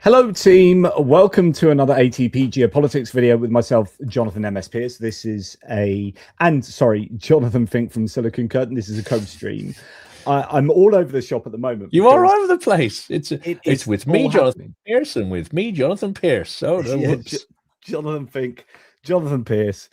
Hello team, welcome to another ATP Geopolitics video with myself, Jonathan MS Pierce. This is Jonathan Fink from Silicon Curtain. This is a code stream. I'm all over the shop at the moment. You are all over the place. It's with me, Jonathan Pierce, and with me, Jonathan Pierce. Oh, no, yeah, Jonathan Fink, Jonathan Pierce.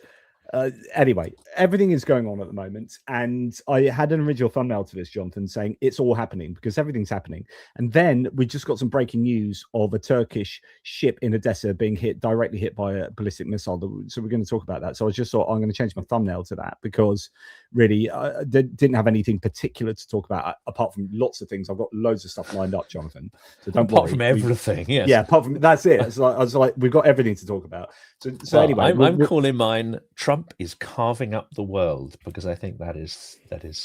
Anyway, everything is going on at the moment, and I had an original thumbnail to this, Jonathan, saying it's all happening because everything's happening. And then we just got some breaking news of a Turkish ship in Odessa being directly hit by a ballistic missile. So we're going to talk about that. So I just thought I'm going to change my thumbnail to that because really they didn't have anything particular to talk about apart from lots of things. I've got loads of stuff lined up, Jonathan. So don't worry. Apart from everything, yes. Yeah, apart from that's it. I was like, we've got everything to talk about. So anyway, I'm calling mine Trump is carving up the world, because I think that is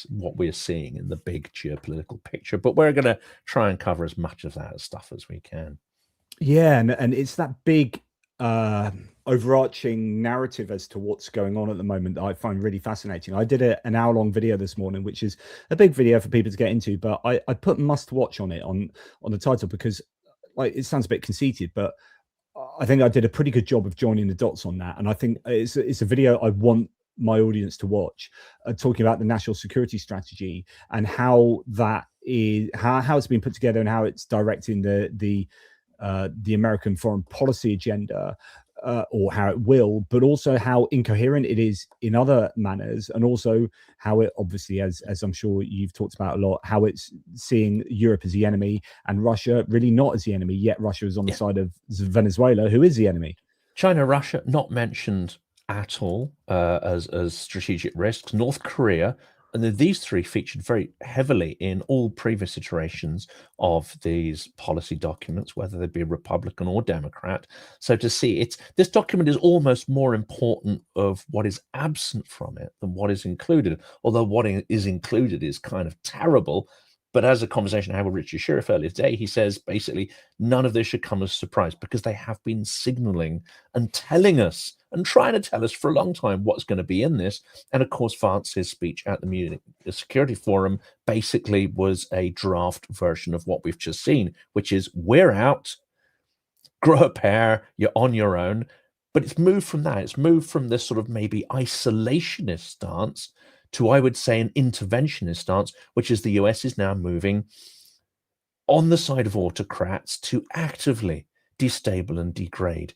what we're seeing in the big geopolitical picture. But we're going to try and cover as much of that stuff as we can. Yeah, and it's that big overarching narrative as to what's going on at the moment that I find really fascinating. I did an hour-long video this morning, which is a big video for people to get into, but I put must watch on it on the title because, like, it sounds a bit conceited, but I think I did a pretty good job of joining the dots on that. And I think it's a video I want my audience to watch, talking about the national security strategy and how that is, how it's been put together and how it's directing the American foreign policy agenda, or how it will, but also how incoherent it is in other manners, and also how it obviously, as I'm sure you've talked about a lot, how it's seeing Europe as the enemy and Russia really not as the enemy, yet Russia is on the side of Venezuela, who is the enemy. China, Russia, not mentioned at all as strategic risks. North Korea, and these three featured very heavily in all previous iterations of these policy documents, whether they be Republican or Democrat. So to see this document is almost more important of what is absent from it than what is included, although what is included is kind of terrible. But as a conversation I had with Richard Sheriff earlier today, he says basically none of this should come as a surprise because they have been signaling and telling us and trying to tell us for a long time what's going to be in this. And of course, Vance's speech at the Munich Security Forum basically was a draft version of what we've just seen, which is we're out, grow a pair, you're on your own. But it's moved from that. It's moved from this sort of maybe isolationist stance to, I would say, an interventionist stance, which is the US is now moving on the side of autocrats to actively destabilize and degrade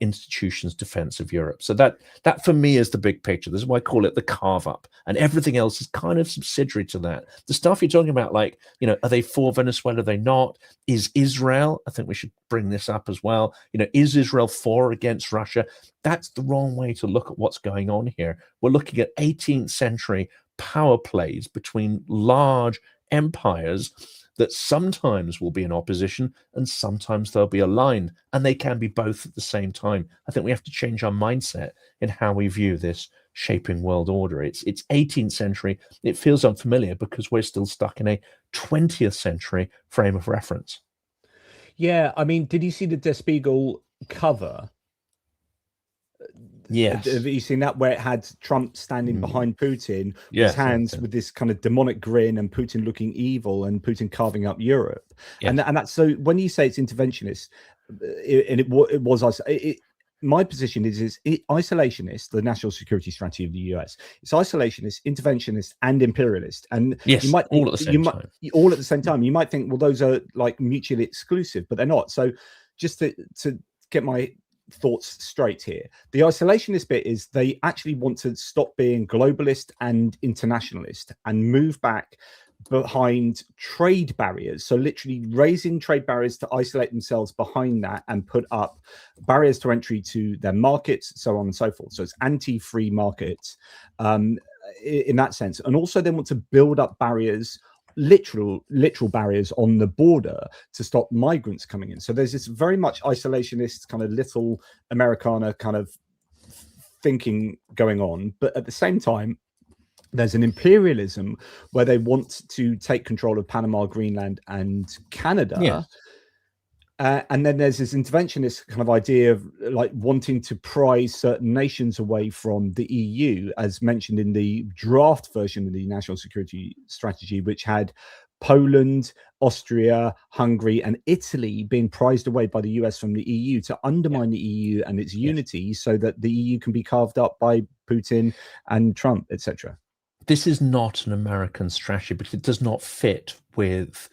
institutions' defense of Europe. So that for me is the big picture. This is why I call it the carve up, and everything else is kind of subsidiary to that. The stuff you're talking about, like, are they for Venezuela? Are they not? Is Israel? I think we should bring this up as well. Is Israel for or against Russia? That's the wrong way to look at what's going on here. We're looking at 18th century power plays between large empires that sometimes will be in opposition and sometimes they'll be aligned, and they can be both at the same time. I think we have to change our mindset in how we view this shaping world order. It's 18th century. It feels unfamiliar because we're still stuck in a 20th century frame of reference. Yeah, I mean, did you see the Der Spiegel cover? Yes. Have you seen that, where it had Trump standing behind Putin, his hands with this kind of demonic grin, and Putin looking evil, and Putin carving up Europe? Yes. And that's, so when you say it's interventionist, my position is isolationist, the national security strategy of the US. It's isolationist, interventionist, and imperialist. And yes, you might think, all at the same time. All at the same time. You might think, well, those are like mutually exclusive, but they're not. So just to get my thoughts straight here, the isolationist bit is they actually want to stop being globalist and internationalist and move back behind trade barriers, so literally raising trade barriers to isolate themselves behind that and put up barriers to entry to their markets, so on and so forth. So it's anti-free markets in that sense. And also they want to build up barriers, literal barriers on the border to stop migrants coming in. So there's this very much isolationist kind of little Americana kind of thinking going on, but at the same time there's an imperialism where they want to take control of Panama, Greenland, and Canada. Yes. And then there's this interventionist kind of idea of like wanting to prize certain nations away from the EU, as mentioned in the draft version of the national security strategy, which had Poland, Austria, Hungary, and Italy being prized away by the US from the EU to undermine the EU and its unity, so that the EU can be carved up by Putin and Trump, etc. This is not an American strategy because it does not fit with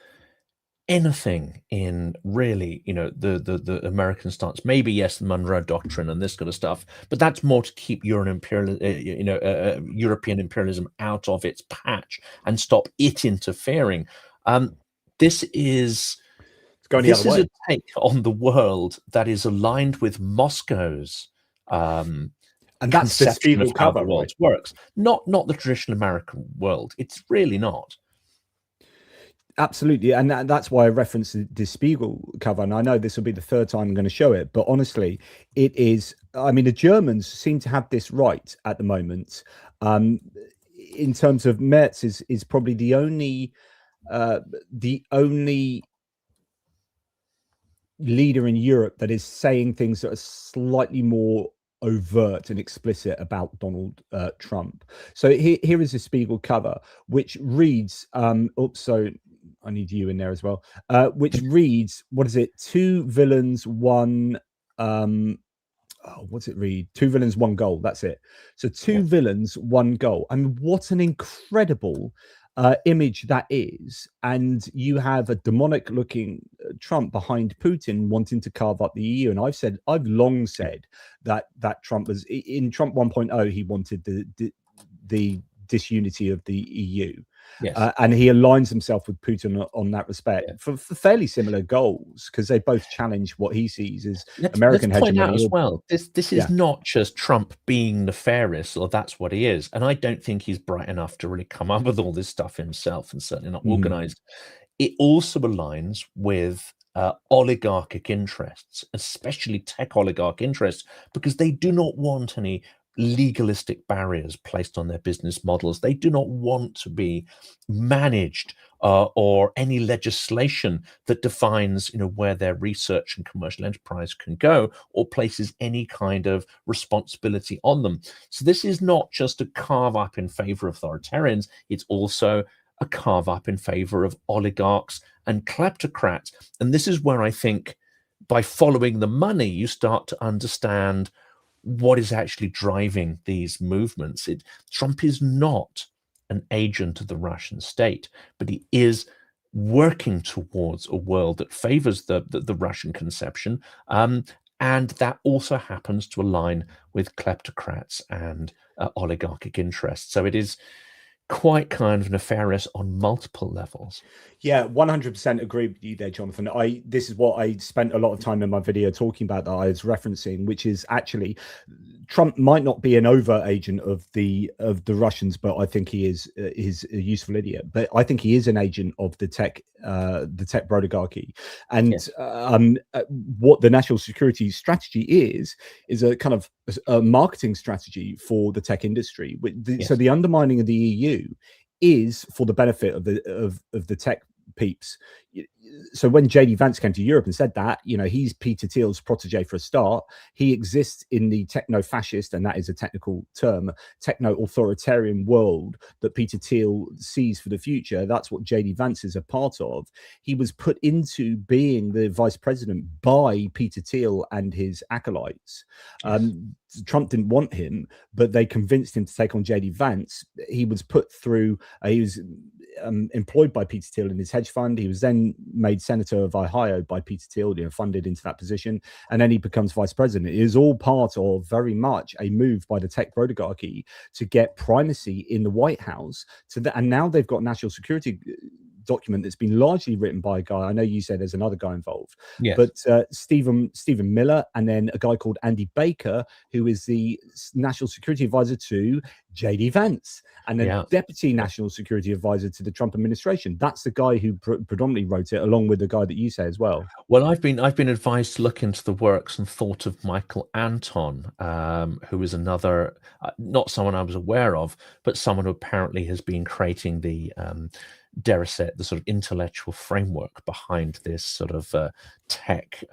anything in really, the American stance. Maybe yes, the Monroe Doctrine and this kind of stuff, but that's more to keep European imperialism out of its patch and stop it interfering. This is a take on the world that is aligned with Moscow's and that's the conception of Spiegel how cover, the world works. Not the traditional American world. It's really not. Absolutely, and that's why I referenced the Spiegel cover. And I know this will be the third time I'm going to show it, but honestly, it is. I mean, the Germans seem to have this right at the moment. In terms of Merz is probably the only leader in Europe that is saying things that are slightly more overt and explicit about Donald Trump. So here is a Spiegel cover, which reads, so I need you in there as well, which reads, what is it? Two villains, one, what's it read? Two villains, one goal. That's it. So two villains, one goal. I mean, what an incredible image that is. And you have a demonic looking Trump behind Putin wanting to carve up the EU. And I've long said that Trump was in Trump 1.0. He wanted the disunity of the EU. Yes. And he aligns himself with Putin on that respect for fairly similar goals, because they both challenge what he sees as American let's point hegemony. Out as well, this is not just Trump being nefarious, or that's what he is. And I don't think he's bright enough to really come up with all this stuff himself, and certainly not organized. It also aligns with oligarchic interests, especially tech oligarch interests, because they do not want any legalistic barriers placed on their business models. They do not want to be managed or any legislation that defines where their research and commercial enterprise can go or places any kind of responsibility on them. So this is not just a carve up in favor of authoritarians, it's also a carve up in favor of oligarchs and kleptocrats. And this is where I think by following the money, you start to understand what is actually driving these movements. Trump is not an agent of the Russian state, but he is working towards a world that favors the Russian conception, and that also happens to align with kleptocrats and oligarchic interests. So it is quite kind of nefarious on multiple levels. Yeah, 100% agree with you there, Jonathan. This is what I spent a lot of time in my video talking about that I was referencing, which is actually Trump might not be an overt agent of the Russians, but I think he is a useful idiot. But I think he is an agent of the tech oligarchy. And what the national security strategy is a kind of a marketing strategy for the tech industry. So the undermining of the EU is for the benefit of the tech peeps. So when JD Vance came to Europe and said that, he's Peter Thiel's protege for a start. He exists in the techno-fascist, and that is a technical term, techno-authoritarian world that Peter Thiel sees for the future. That's what JD Vance is a part of. He was put into being the vice president by Peter Thiel and his acolytes. Trump didn't want him, but they convinced him to take on JD Vance. He was put through, he was employed by Peter Thiel in his hedge fund. He was then made senator of Ohio by Peter Thiel, funded into that position, and then he becomes vice president. It is all part of very much a move by the tech oligarchy to get primacy in the White House. And now they've got national security document that's been largely written by a guy. I know you said there's another guy involved, but Stephen Miller, and then a guy called Andy Baker, who is the national security advisor to JD Vance and the deputy national security advisor to the Trump administration. That's the guy who predominantly wrote it, along with the guy that you say as well. Well, I've been advised to look into the works and thought of Michael Anton, who is another, not someone I was aware of, but someone who apparently has been creating the dare I say it, the sort of intellectual framework behind this sort of tech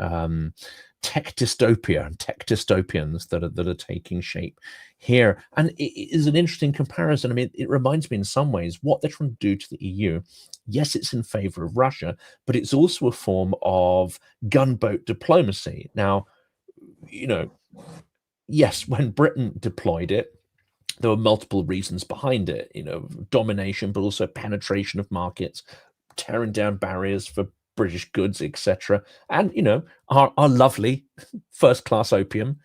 dystopia and tech dystopians that are taking shape here. And it is an interesting comparison. I mean, it reminds me in some ways what they're trying to do to the EU. Yes, it's in favor of Russia, but it's also a form of gunboat diplomacy. Now, yes, when Britain deployed it, there were multiple reasons behind it, domination, but also penetration of markets, tearing down barriers for British goods, etc. And, our lovely first-class opium.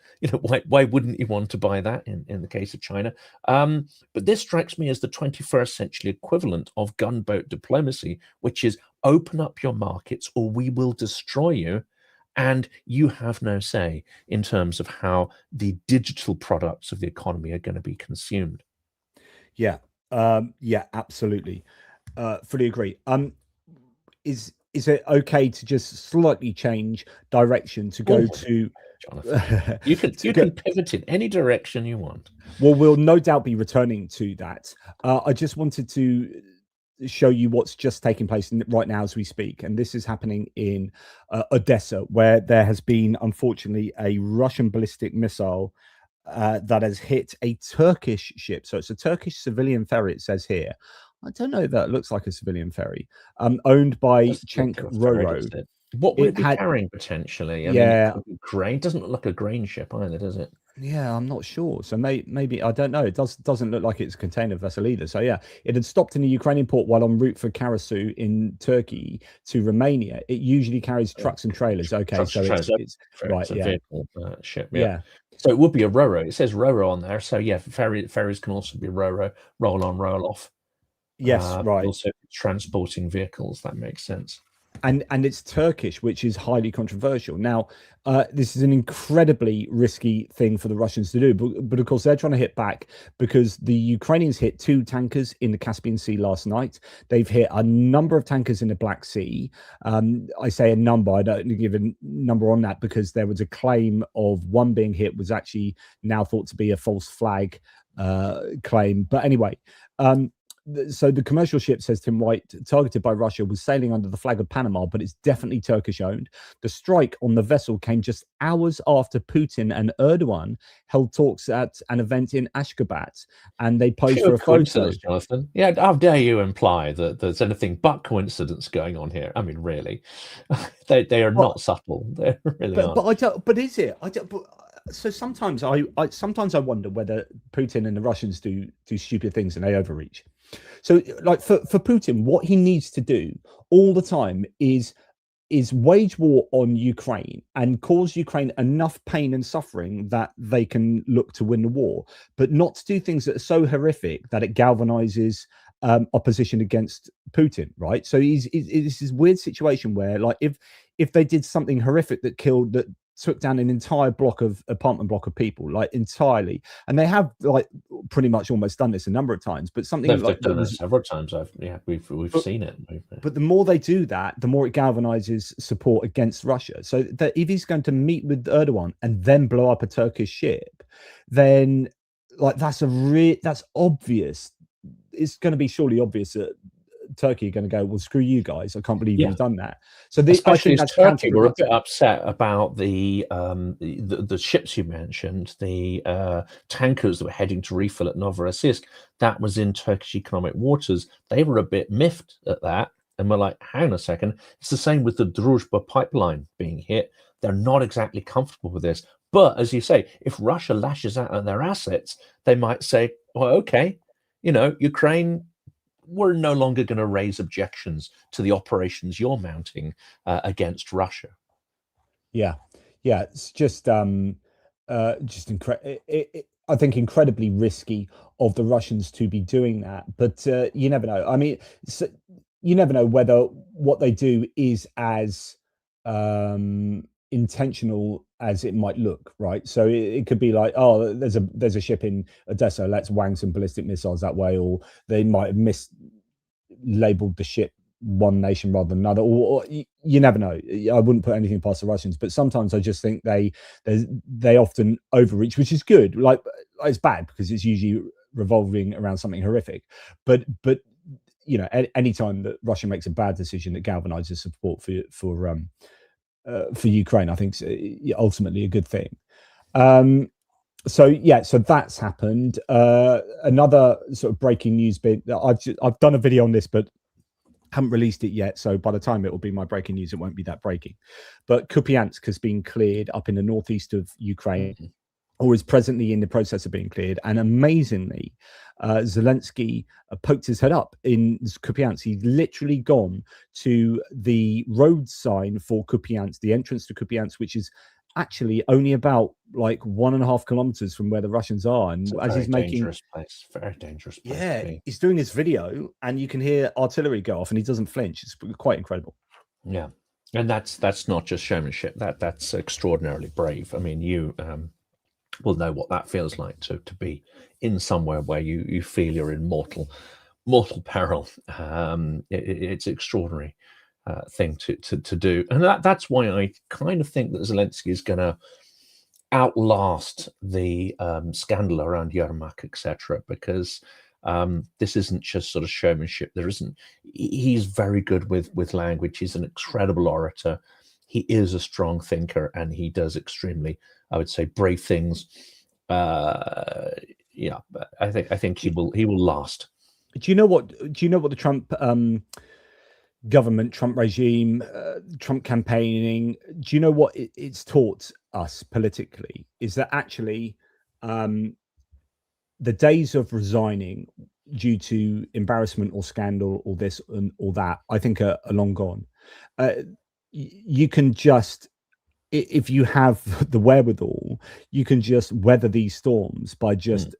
Why wouldn't you want to buy that in the case of China? But this strikes me as the 21st century equivalent of gunboat diplomacy, which is open up your markets or we will destroy you. And you have no say in terms of how the digital products of the economy are going to be consumed. Yeah, absolutely. Fully agree. Is it okay to just slightly change direction to go to Jonathan? You can pivot in any direction you want. Well, we'll no doubt be returning to that. I just wanted to show you what's just taking place right now as we speak, and this is happening in Odessa, where there has been unfortunately a Russian ballistic missile that has hit a Turkish ship. So it's a Turkish civilian ferry, it says here. I don't know if that looks like a civilian ferry, owned by Cenk Roro. What would it be carrying potentially? I mean, it could be grain. It doesn't look like a grain ship either, does it? Yeah, I'm not sure. So maybe I don't know. It doesn't look like it's a container vessel either. So yeah, it had stopped in a Ukrainian port while en route for Karasu in Turkey to Romania. It usually carries trucks and trailers. Okay, so it's right. Yeah, vehicle ship. Yeah. So it would be a Roro. It says Roro on there. So yeah, ferries can also be Roro, roll on, roll off. Yes, right. Also transporting vehicles. That makes sense. And it's Turkish, which is highly controversial. Now, this is an incredibly risky thing for the Russians to do, but of course they're trying to hit back because the Ukrainians hit 2 tankers in the Caspian Sea last night. They've hit a number of tankers in the Black Sea. I say a number, I don't give a number on that because there was a claim of one being hit was actually now thought to be a false flag claim. But anyway, so the commercial ship, says Tim White, targeted by Russia, was sailing under the flag of Panama, but it's definitely Turkish owned. The strike on the vessel came just hours after Putin and Erdogan held talks at an event in Ashgabat, and they posed for a photo. Jonathan. Yeah, how dare you imply that there's anything but coincidence going on here? I mean, really, they are not subtle. They really aren't. But is it? So sometimes I wonder whether Putin and the Russians do stupid things and they overreach. So like for Putin, what he needs to do all the time is wage war on Ukraine and cause Ukraine enough pain and suffering that they can look to win the war, but not to do things that are so horrific that it galvanizes opposition against Putin, right? So it's this weird situation where, like, if they did something horrific that took down an entire apartment block of people, like entirely, and they have like pretty much almost done this a number of times, but something they've done it several times. We've seen it. But the more they do that, the more it galvanizes support against Russia. So that if he's going to meet with Erdogan and then blow up a Turkish ship, then like that's obvious. It's going to be surely obvious that Turkey are going to go, well, screw you guys, I can't believe you've done that. So especially as Turkey were a bit upset about the ships you mentioned, the tankers that were heading to refill at Novorossiysk. That was in Turkish economic waters. They were a bit miffed at that and were like, hang on a second. It's the same with the Druzhba pipeline being hit. They're not exactly comfortable with this. But as you say, if Russia lashes out on their assets, they might say, well, okay, Ukraine, we're no longer going to raise objections to the operations you're mounting against Russia. Yeah, it's just incredible. I think incredibly risky of the Russians to be doing that, but you never know. I mean, you never know whether what they do is as intentional as it might look, right? So it could be like, oh, there's a ship in Odessa, let's wang some ballistic missiles that way, or they might have mislabeled the ship one nation rather than another, or you never know. I wouldn't put anything past the Russians, but sometimes I just think they often overreach, which is good. Like, it's bad because it's usually revolving around something horrific, but any time that Russia makes a bad decision that galvanizes support for Ukraine, I think is ultimately a good thing. So that's happened. Another sort of breaking news bit that I've done a video on this, but haven't released it yet. So by the time it will be my breaking news, it won't be that breaking. But Kupiansk has been cleared up in the northeast of Ukraine, or is presently in the process of being cleared. And amazingly, Zelensky poked his head up in Kupiansk. He's literally gone to the road sign for Kupiansk, the entrance to Kupiansk, which is actually only about like 1.5 kilometers from where the Russians are. And as he's making dangerous place, very dangerous place. Yeah, he's doing this video and you can hear artillery go off and he doesn't flinch. It's quite incredible. Yeah. And that's not just showmanship. That's extraordinarily brave. I mean, you will know what that feels like to be in somewhere where you feel you're in mortal peril. It's extraordinary thing to do, and that's why I kind of think that Zelensky is going to outlast the scandal around Yermak, etc. Because this isn't just sort of showmanship. He's very good with language. He's an incredible orator. He is a strong thinker, and he does extremely, I would say, brave things. I think he will last. Do you know what the Trump government, Trump regime, Trump campaigning, do you know what it's taught us politically? Is that actually the days of resigning due to embarrassment or scandal or this and all that, I think are long gone. You can just, if you have the wherewithal, you can just weather these storms by just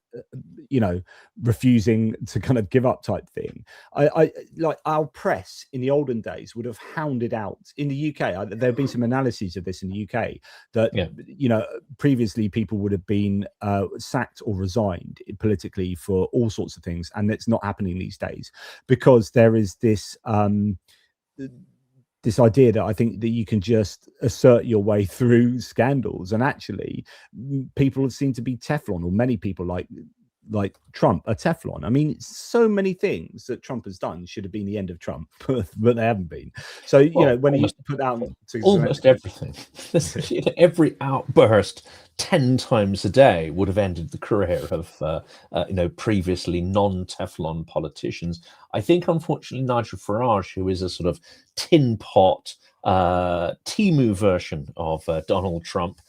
refusing to kind of give up type thing. I like our press in the olden days would have hounded out in the UK. There have been some analyses of this in the UK that previously people would have been sacked or resigned politically for all sorts of things, and it's not happening these days because there is this this idea that I think that you can just assert your way through scandals, and actually people seem to be Teflon, or many people like Trump are Teflon. I mean, so many things that Trump has done should have been the end of Trump, but they haven't been. So when he put out almost everything, every outburst 10 times a day would have ended the career of previously non-Teflon politicians. I think, unfortunately, Nigel Farage, who is a sort of tin pot Timu version of Donald Trump,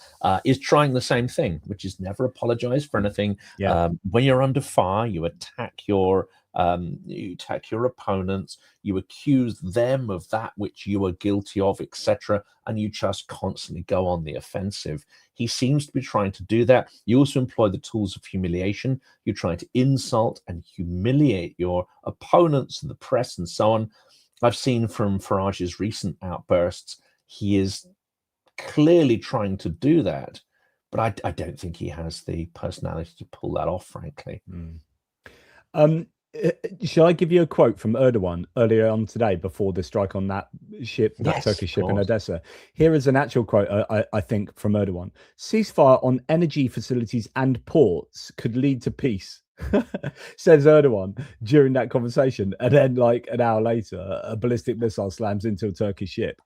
is trying the same thing, which is never apologize for anything. When you're under fire, you attack your opponents, you accuse them of that which you are guilty of, etc., and you just constantly go on the offensive. He seems to be trying to do that. You also employ the tools of humiliation. You're trying to insult and humiliate your opponents and the press and so on. I've seen from Farage's recent outbursts, he is clearly trying to do that, but I don't think he has the personality to pull that off, frankly. Shall I give you a quote from Erdogan earlier on today before the strike on that ship, that Turkish ship in Odessa? Here is an actual quote, I think, from Erdogan. "Ceasefire on energy facilities and ports could lead to peace," says Erdogan during that conversation. And then like an hour later, a ballistic missile slams into a Turkish ship.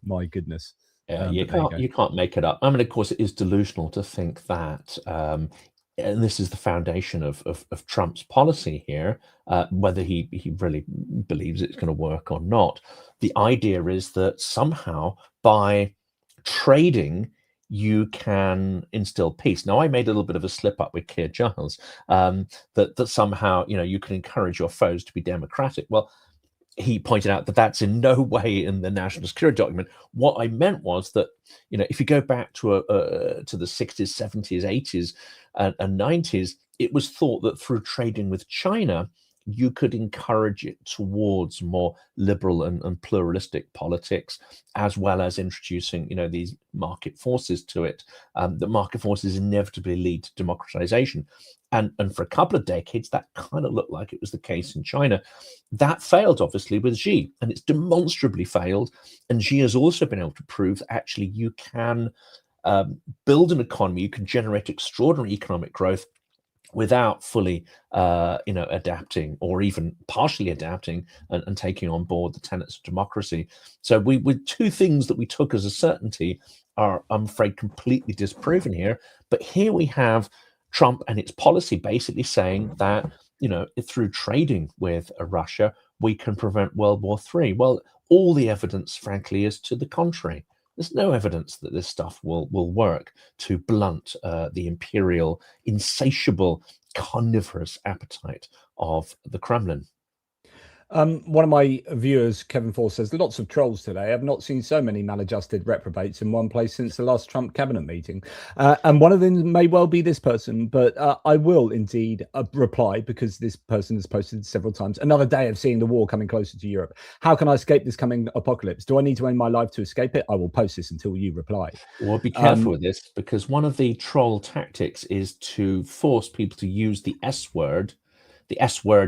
My goodness. You can't make it up. I mean, of course, it is delusional to think that, and this is the foundation of Trump's policy here, whether he really believes it's going to work or not. The idea is that somehow by trading, you can instill peace. Now, I made a little bit of a slip up with Keir Giles, that somehow, you can encourage your foes to be democratic. Well, he pointed out that that's in no way in the national security document. What I meant was that, if you go back to the 60s, 70s, 80s, and 90s, it was thought that through trading with China, you could encourage it towards more liberal and pluralistic politics, as well as introducing, these market forces to it. The market forces inevitably lead to democratization. And for a couple of decades, that kind of looked like it was the case in China. That failed, obviously, with Xi, and it's demonstrably failed. And Xi has also been able to prove that actually you can build an economy, you can generate extraordinary economic growth without fully, adapting or even partially adapting and taking on board the tenets of democracy. So with two things that we took as a certainty are, I'm afraid, completely disproven here. But here we have Trump and its policy basically saying that, through trading with Russia, we can prevent World War III. Well, all the evidence, frankly, is to the contrary. There's no evidence that this stuff will work to blunt the imperial, insatiable, carnivorous appetite of the Kremlin. One of my viewers, Kevin Force, says lots of trolls today. I've not seen so many maladjusted reprobates in one place since the last Trump cabinet meeting. And one of them may well be this person, but I will indeed reply, because this person has posted several times. Another day of seeing the war coming closer to Europe. How can I escape this coming apocalypse? Do I need to end my life to escape it? I will post this until you reply. Well, be careful with this, because one of the troll tactics is to force people to use the S word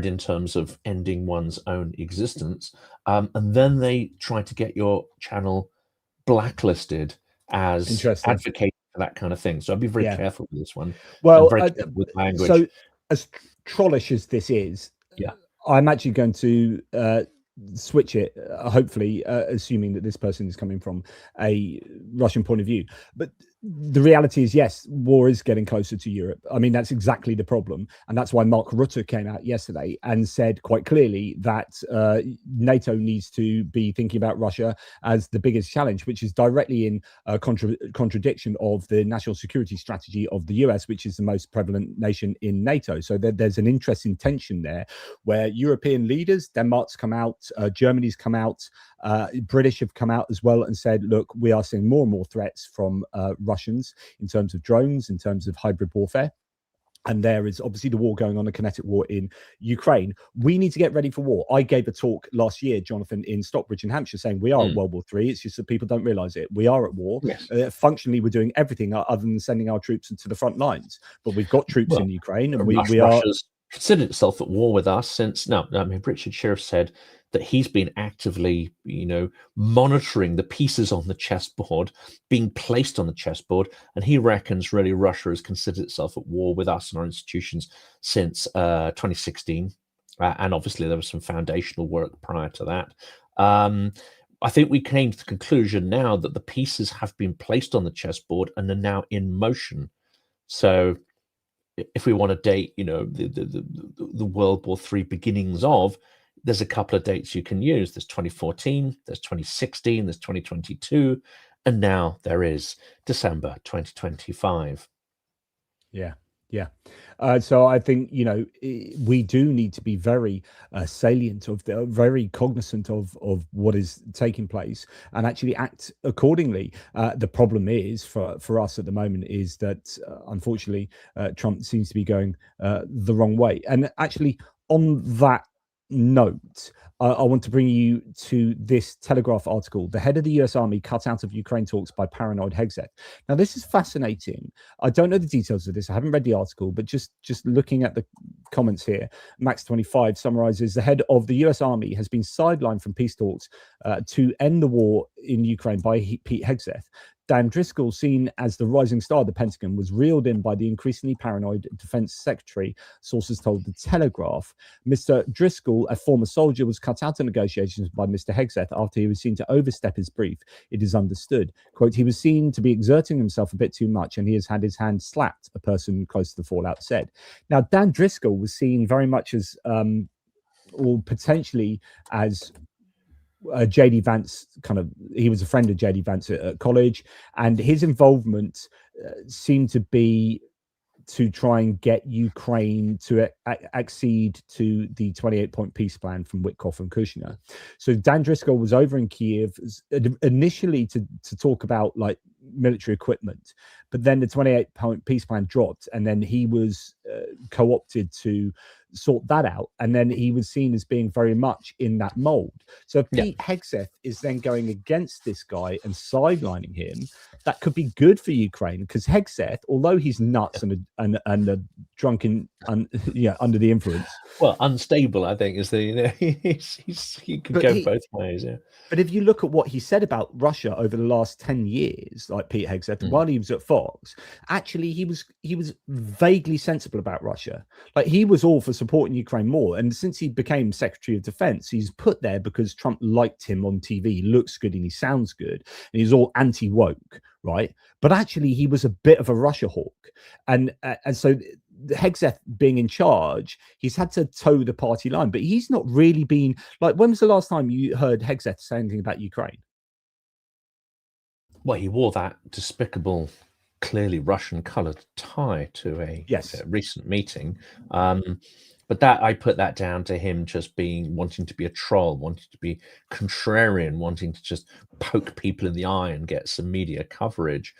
in terms of ending one's own existence, and then they try to get your channel blacklisted as advocating for that kind of thing. So I'd be very careful with this one. Well, with language. So as trollish as this is, I'm actually going to switch it, hopefully, assuming that this person is coming from a Russian point of view. But the reality is, yes, war is getting closer to Europe. I mean, that's exactly the problem. And that's why Mark Rutte came out yesterday and said quite clearly that NATO needs to be thinking about Russia as the biggest challenge, which is directly in contradiction of the national security strategy of the US, which is the most prevalent nation in NATO. So there's an interesting tension there where European leaders, Denmark's come out, Germany's come out, British have come out as well and said, look, we are seeing more and more threats from Russians in terms of drones, in terms of hybrid warfare. And there is obviously the war going on, a kinetic war in Ukraine. We need to get ready for war. I gave a talk last year, Jonathan, in Stockbridge in Hampshire, saying we are at World War III. It's just that people don't realize it. We are at war. Yes. Functionally, we're doing everything other than sending our troops into the front lines. But we've got troops in Ukraine, and we are considered itself at war with us since. No, I mean, Richard Sheriff said that he's been actively, monitoring the pieces on the chessboard being placed on the chessboard, and he reckons really Russia has considered itself at war with us and our institutions since 2016, and obviously there was some foundational work prior to that. I think we came to the conclusion now that the pieces have been placed on the chessboard and are now in motion. So if we want to date, the World War III beginnings of, there's a couple of dates you can use. There's 2014, there's 2016, there's 2022, and now there is December 2025. Yeah. So I think, we do need to be very salient very cognizant of what is taking place and actually act accordingly. The problem is for us at the moment is that, unfortunately, Trump seems to be going the wrong way. And actually, on that note, I want to bring you to this Telegraph article. The head of the US Army cut out of Ukraine talks by paranoid Hegseth. Now, this is fascinating. I don't know the details of this. I haven't read the article, but just looking at the comments here, Max25 summarizes the head of the US Army has been sidelined from peace talks to end the war in Ukraine by Pete Hegseth. Dan Driscoll, seen as the rising star of the Pentagon, was reeled in by the increasingly paranoid defense secretary, sources told the Telegraph. Mr. Driscoll, a former soldier, was cut out of negotiations by Mr. Hegseth after he was seen to overstep his brief. It is understood. Quote, he was seen to be exerting himself a bit too much and he has had his hand slapped, a person close to the fallout said. Now, Dan Driscoll was seen very much as, or potentially as, JD Vance he was a friend of JD Vance at college, and his involvement seemed to be to try and get Ukraine to accede to the 28-point peace plan from Witkoff and Kushner. So Dan Driscoll was over in Kiev initially to talk about like military equipment, but then the 28-point peace plan dropped, and then he was co-opted to sort that out, and then he was seen as being very much in that mold. So if Pete Hegseth is then going against this guy and sidelining him, that could be good for Ukraine, because Hegseth, although he's nuts and a drunken, under the influence. Well, unstable, I think, is the he could go both ways. Yeah. But if you look at what he said about Russia over the last 10 years, like Pete Hegseth, while he was at Fox, actually he was vaguely sensible about Russia. Like, he was all for supporting Ukraine more. And since he became Secretary of Defense, he's put there because Trump liked him on TV. He looks good and he sounds good. And he's all anti-woke, right? But actually he was a bit of a Russia hawk. And so Hegseth being in charge, he's had to toe the party line, but he's not really been like, when was the last time you heard Hegseth say anything about Ukraine? Well, he wore that despicable, clearly Russian colored tie to a recent meeting. But that, I put that down to him just wanting to be a troll, wanting to be contrarian, wanting to just poke people in the eye and get some media coverage.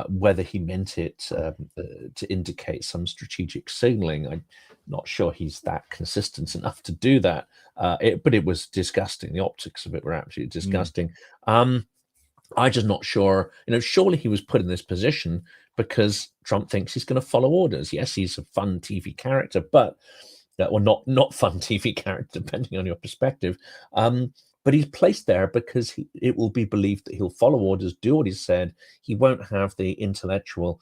Whether he meant it to indicate some strategic signaling, I'm not sure he's that consistent enough to do that. But it was disgusting. The optics of it were absolutely disgusting. I'm just not sure. Surely he was put in this position because Trump thinks he's going to follow orders. Yes, he's a fun TV character, but or not fun TV character, depending on your perspective. But he's placed there because it will be believed that he'll follow orders, do what he said. He won't have the intellectual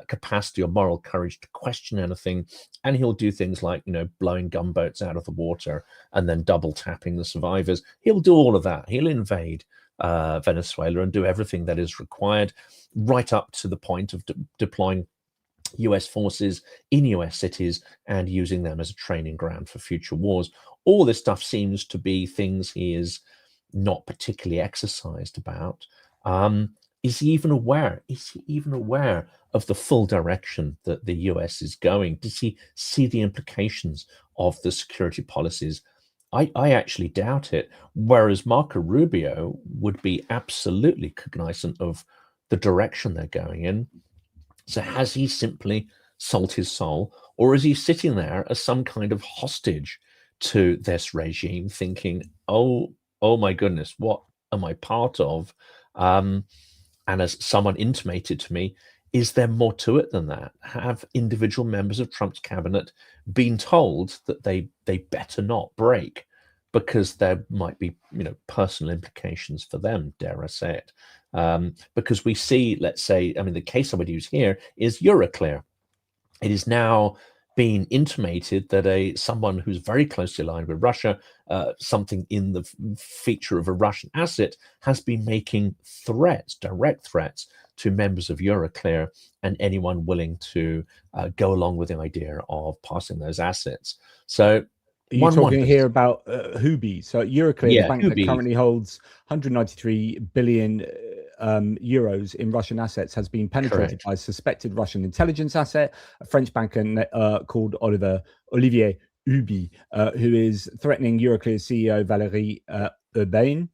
capacity or moral courage to question anything. And he'll do things like, blowing gunboats out of the water and then double tapping the survivors. He'll do all of that. He'll invade Venezuela and do everything that is required, right up to the point of deploying US forces in US cities and using them as a training ground for future wars. All this stuff seems to be things he is not particularly exercised about. Is he even aware? Is he even aware of the full direction that the US is going? Does he see the implications of the security policies? I actually doubt it. Whereas Marco Rubio would be absolutely cognizant of the direction they're going in. So has he simply sold his soul, or is he sitting there as some kind of hostage to this regime, thinking, oh my goodness, what am I part of? And as someone intimated to me, is there more to it than that? Have individual members of Trump's cabinet been told that they better not break because there might be, personal implications for them, dare I say it? Because we see, let's say, the case I would use here is Euroclear. It is now being intimated that someone who's very closely aligned with Russia, something in the feature of a Russian asset, has been making threats, direct threats, to members of Euroclear and anyone willing to go along with the idea of passing those assets. So you're talking here about Hubi. So Euroclear, the bank Hubi, that currently holds 193 billion euros in Russian assets, has been penetrated by a suspected Russian intelligence asset, a French banker called Olivier Hubi, who is threatening Euroclear CEO Valérie Urbain.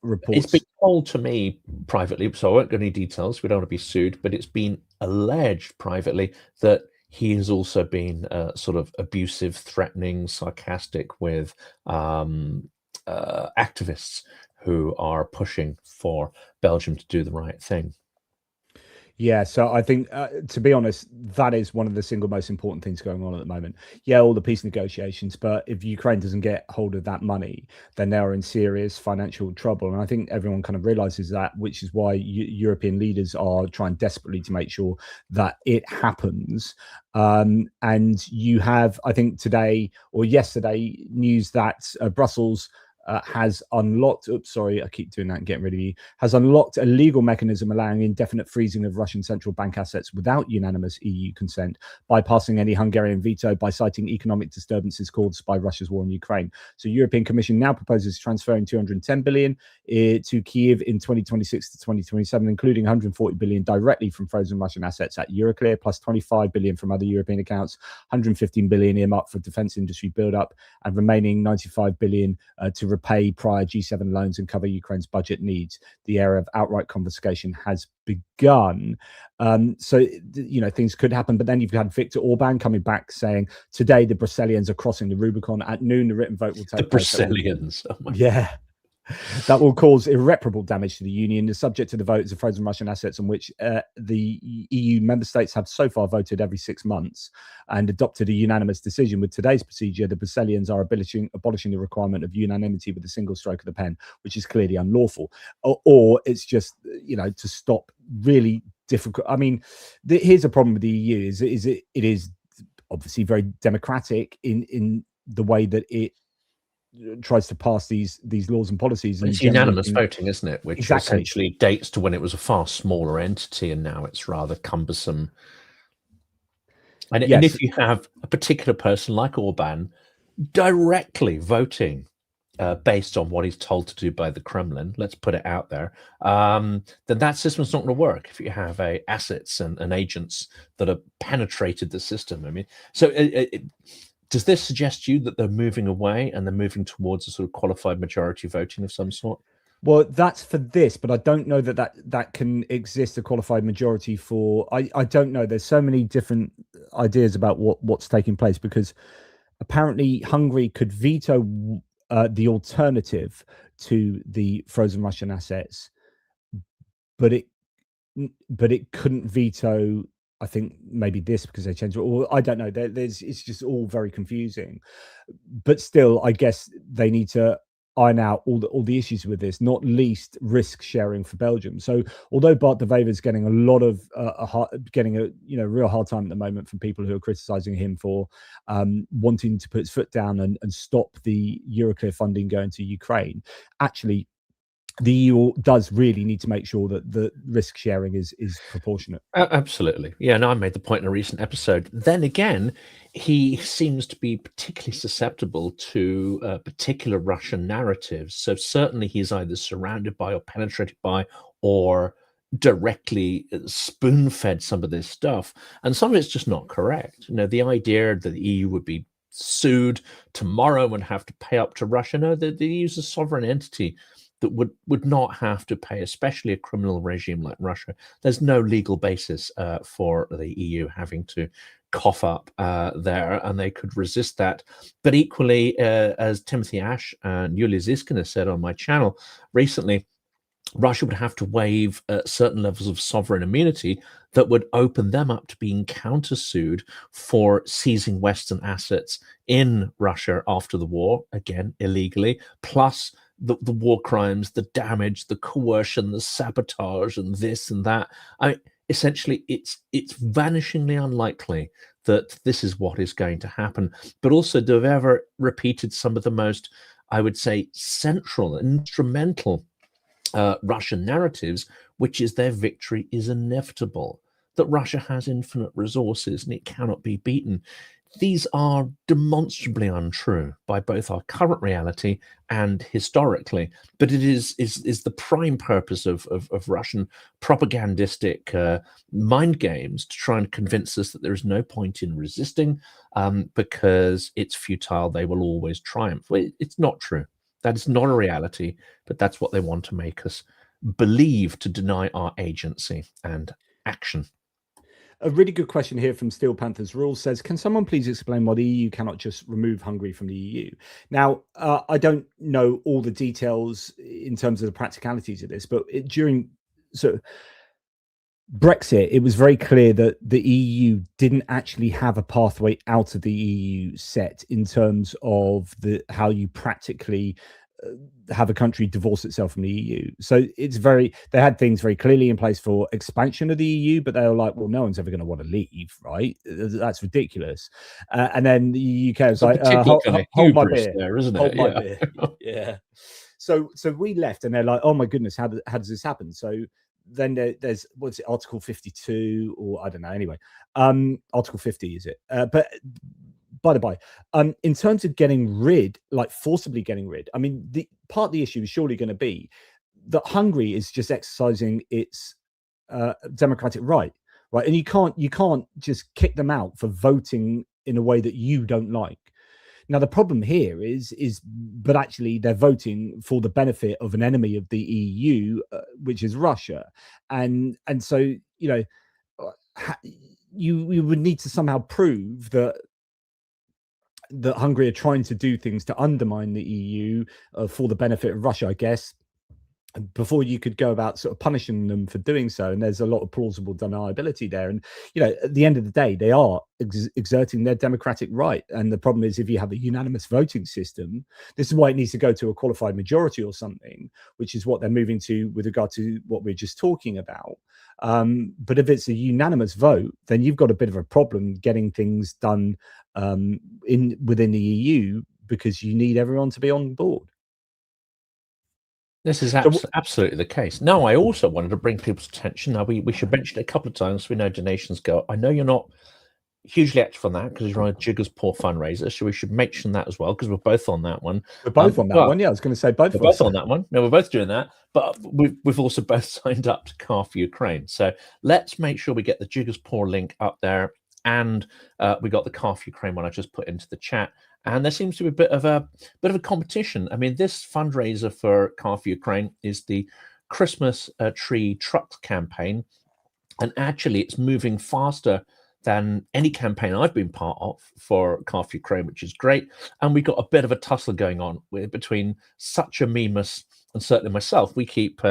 Reports. It's been told to me privately, so I won't go into details. We don't want to be sued, but it's been alleged privately that he has also been sort of abusive, threatening, sarcastic with activists who are pushing for Belgium to do the right thing. Yeah, so I think, to be honest, that is one of the single most important things going on at the moment. Yeah, all the peace negotiations, but if Ukraine doesn't get hold of that money, then they are in serious financial trouble. And I think everyone kind of realizes that, which is why European leaders are trying desperately to make sure that it happens. And you have, I think today or yesterday, news that Brussels has unlocked, I keep doing that and getting rid of you, has unlocked a legal mechanism allowing indefinite freezing of Russian central bank assets without unanimous EU consent, bypassing any Hungarian veto by citing economic disturbances caused by Russia's war in Ukraine. So European Commission now proposes transferring 210 billion to Kyiv in 2026 to 2027, including 140 billion directly from frozen Russian assets at Euroclear, plus 25 billion from other European accounts, 115 billion earmarked for defense industry build-up, and remaining 95 billion to repay prior G7 loans and cover Ukraine's budget needs. The era of outright confiscation has begun. So, things could happen. But then you've had Viktor Orban coming back saying, today the Brusselians are crossing the Rubicon. At noon, the written vote will take place. The Brusselians. Yeah. That will cause irreparable damage to the Union. Is subject to the vote of frozen Russian assets on which the EU member states have so far voted every 6 months and adopted a unanimous decision. With today's procedure, the Brusselians are abolishing the requirement of unanimity with a single stroke of the pen, which is clearly unlawful. Or it's just, to stop really difficult. I mean, here's a problem with the EU: it is obviously very democratic in the way that it tries to pass these laws and policies. It's unanimous voting, isn't it? Which Exactly. essentially dates to when it was a far smaller entity, and now it's rather cumbersome. And, Yes. and if you have a particular person like Orban directly voting based on what he's told to do by the Kremlin, let's put it out there, then that system's not going to work if you have assets and agents that have penetrated the system. I mean, so does this suggest to you that they're moving away and they're moving towards a sort of qualified majority voting of some sort? Well, that's for this, but I don't know that can exist a qualified majority for. I don't know. There's so many different ideas about what's taking place, because apparently Hungary could veto the alternative to the frozen Russian assets, but it couldn't veto. I think maybe this, because they changed it, or I don't know. It's just all very confusing. But still, I guess they need to iron out all the issues with this, not least risk sharing for Belgium. So although Bart de Wever is getting a lot of getting a real hard time at the moment from people who are criticizing him for wanting to put his foot down and stop the Euroclear funding going to Ukraine, actually the EU does really need to make sure that the risk sharing is proportionate. Absolutely. Yeah, and I made the point in a recent episode. Then again, he seems to be particularly susceptible to particular Russian narratives. So certainly he's either surrounded by or penetrated by or directly spoon-fed some of this stuff. And some of it's just not correct. The idea that the EU would be sued tomorrow and have to pay up to Russia. No, the EU is a sovereign entity that would not have to pay, especially a criminal regime like Russia. There's no legal basis for the EU having to cough up there, and they could resist that. But equally, as Timothy Ash and Yulia Ziskina said on my channel recently, Russia would have to waive certain levels of sovereign immunity that would open them up to being countersued for seizing Western assets in Russia after the war, again, illegally, plus the war crimes, the damage, the coercion, the sabotage, and this and that. I mean, essentially, it's vanishingly unlikely that this is what is going to happen. But also, de Wever repeated some of the most, I would say, central and instrumental Russian narratives, which is their victory is inevitable, that Russia has infinite resources and it cannot be beaten. These are demonstrably untrue by both our current reality and historically, but it is the prime purpose of Russian propagandistic mind games to try and convince us that there is no point in resisting because it's futile, they will always triumph. Well, it's not true. That is not a reality, but that's what they want to make us believe to deny our agency and action. A really good question here from Steel Panthers Rules says, can someone please explain why the EU cannot just remove Hungary from the EU? Now, I don't know all the details in terms of the practicalities of this, but during Brexit, it was very clear that the EU didn't actually have a pathway out of the EU set in terms of how you practically have a country divorce itself from the EU. So they had things very clearly in place for expansion of the EU, but they were like, well, no one's ever going to want to leave, right? That's ridiculous. And then the UK was like, hold my beer, there, isn't it? Hold my beer. Yeah. So we left, and they're like, oh my goodness, how does this happen? So then there's what's it, Article 52, or I don't know. Anyway, Article 50 is it? But by the by, in terms of forcibly getting rid, I mean, part of the issue is surely going to be that Hungary is just exercising its democratic right, and you can't just kick them out for voting in a way that you don't like. Now, the problem here but actually they're voting for the benefit of an enemy of the EU, which is Russia, and so you would need to somehow prove that that Hungary are trying to do things to undermine the EU for the benefit of Russia, I guess, before you could go about sort of punishing them for doing so. And there's a lot of plausible deniability there. And, you know, at the end of the day, they are exerting their democratic right. And the problem is, if you have a unanimous voting system, this is why it needs to go to a qualified majority or something, which is what they're moving to with regard to what we're just talking about. But if it's a unanimous vote, then you've got a bit of a problem getting things done within the EU, because you need everyone to be on board. This is absolutely the case. Now, I also wanted to bring people's attention. Now, we should mention it a couple of times. We know donations go. I know you're not hugely active on that because you're on a Jiggers Poor fundraiser, so we should mention that as well, because we're both on that one. We're both on that one. Yeah, I was going to say both. We're both on that one. No, we're both doing that, but we've also both signed up to Car for Ukraine. So let's make sure we get the Jiggers Poor link up there, and we got the Car for Ukraine one I just put into the chat. And there seems to be a bit of a competition. I mean, this fundraiser for Car for Ukraine is the Christmas tree truck campaign, and actually, it's moving faster than any campaign I've been part of for Car for Ukraine, which is great. And we got a bit of a tussle going on between such a memus and certainly myself. We keep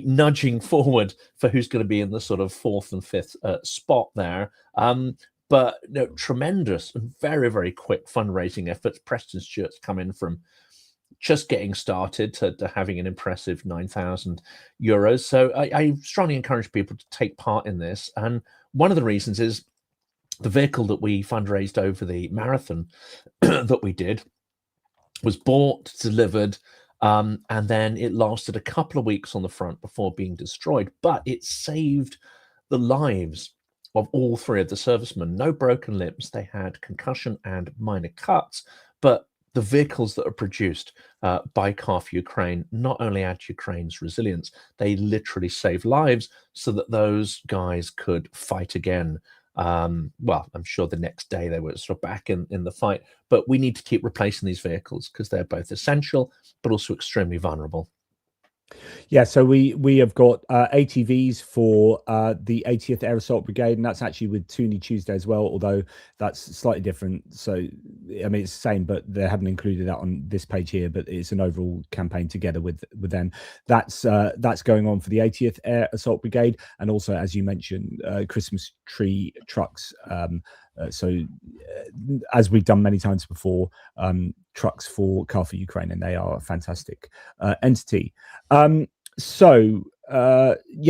nudging forward for who's going to be in the sort of 4th and 5th spot there. But you know, tremendous and very, very quick fundraising efforts. Preston Stewart's come in from just getting started to having an impressive €9,000. So I strongly encourage people to take part in this. And one of the reasons is the vehicle that we fundraised over the marathon that we did was bought, delivered, and then it lasted a couple of weeks on the front before being destroyed. But it saved the lives of all 3 of the servicemen. No broken limbs. They had concussion and minor cuts, but the vehicles that are produced by Car for Ukraine not only add to Ukraine's resilience, they literally save lives so that those guys could fight again. Well, I'm sure the next day they were sort of back in the fight, but we need to keep replacing these vehicles because they're both essential, but also extremely vulnerable. Yeah, so we have got ATVs for the 80th Air Assault Brigade, and that's actually with Toonie Tuesday as well, although that's slightly different. So, I mean, it's the same, but they haven't included that on this page here, but it's an overall campaign together with them. That's going on for the 80th Air Assault Brigade, and also, as you mentioned, Christmas tree trucks. So, as we've done many times before, trucks for Car for Ukraine, and they are a fantastic entity. Yeah,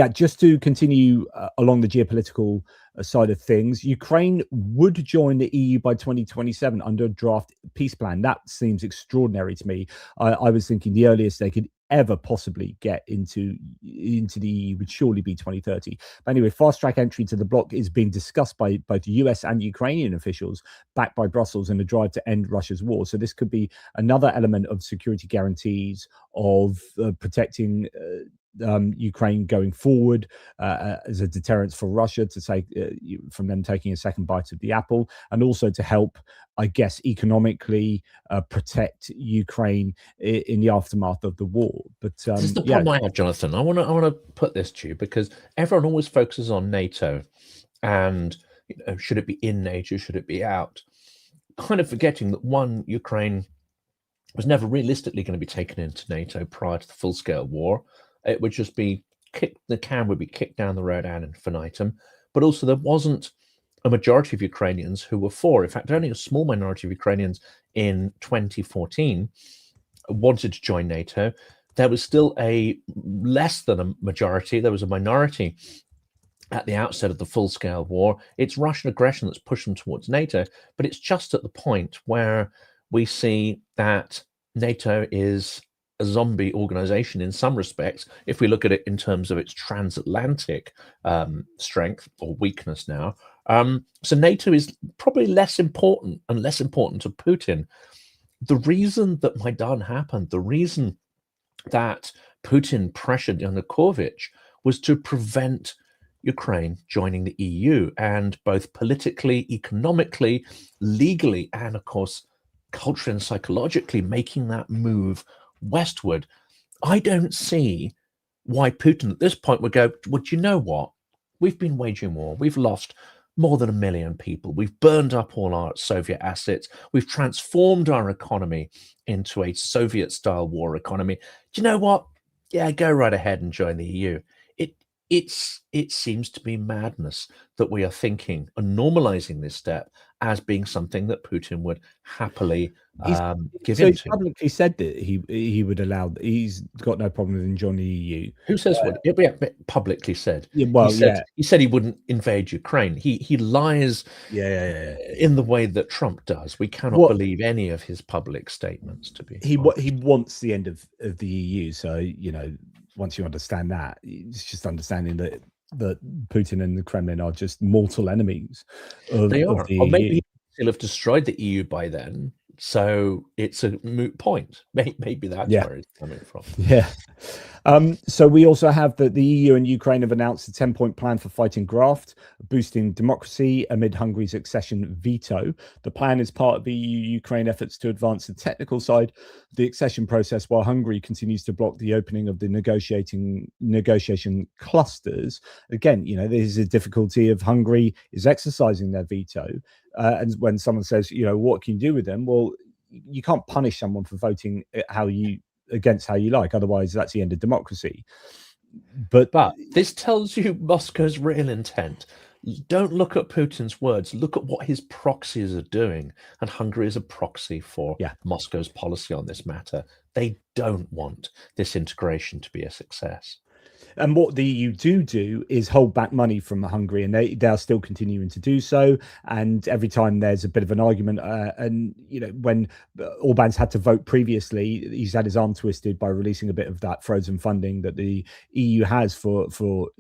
just to continue along the geopolitical side of things, Ukraine would join the EU by 2027 under a draft peace plan. That seems extraordinary to me. I was thinking the earliest they could ever possibly get into the EU would surely be 2030. But anyway, fast track entry to the bloc is being discussed by both US and Ukrainian officials, backed by Brussels, in a drive to end Russia's war. So this could be another element of security guarantees of protecting Ukraine going forward as a deterrence for Russia to say from them taking a second bite of the apple, and also to help, I guess, economically protect Ukraine in the aftermath of the war. But this is the problem I have, Jonathan. I want to put this to you, because everyone always focuses on NATO and, you know, should it be in NATO, should it be out, kind of forgetting that one, Ukraine was never realistically going to be taken into NATO prior to the full-scale war. It would just be the can would be kicked down the road ad infinitum. But also, there wasn't a majority of Ukrainians who were for. In fact, only a small minority of Ukrainians in 2014 wanted to join NATO. There was still a less than a majority. There was a minority at the outset of the full-scale war. It's Russian aggression that's pushed them towards NATO, but it's just at the point where we see that NATO is a zombie organization in some respects, if we look at it in terms of its transatlantic strength or weakness now. So NATO is probably less important and less important to Putin. The reason that Maidan happened, the reason that Putin pressured Yanukovych, was to prevent Ukraine joining the EU, and both politically, economically, legally, and of course, culturally and psychologically making that move westward. I don't see why Putin at this point would go, well, do you know what? We've been waging war. We've lost more than 1 million people. We've burned up all our Soviet assets. We've transformed our economy into a Soviet-style war economy. Do you know what? Yeah, go right ahead and join the EU. It seems to be madness that we are thinking and normalizing this step as being something that Putin would happily give So he into. publicly said that he would allow. He's got no problem with enjoying the EU. Who says what? It publicly said. Yeah, well, He said he wouldn't invade Ukraine. He lies yeah. in the way that Trump does. We cannot What believe any of his public statements, to be he honest. wants the end of the EU. So once you understand that, it's just understanding that Putin and the Kremlin are just mortal enemies of They the are. Or EU. maybe he'll have destroyed the EU by then. So it's a moot point. Maybe that's Yeah. where it's coming from. Yeah. So we also have that the EU and Ukraine have announced a 10-point plan for fighting graft, boosting democracy amid Hungary's accession veto. The plan is part of the EU-Ukraine efforts to advance the technical side of the accession process, while Hungary continues to block the opening of the negotiation clusters. Again, there's a difficulty of Hungary is exercising their veto. And when someone says, what can you do with them? Well, you can't punish someone for voting against how you like. Otherwise, that's the end of democracy. But this tells you Moscow's real intent. Don't look at Putin's words. Look at what his proxies are doing. And Hungary is a proxy for Moscow's policy on this matter. They don't want this integration to be a success. And what the EU do is hold back money from Hungary, and they are still continuing to do so. And every time there's a bit of an argument, and when Orban's had to vote previously, he's had his arm twisted by releasing a bit of that frozen funding that the EU has for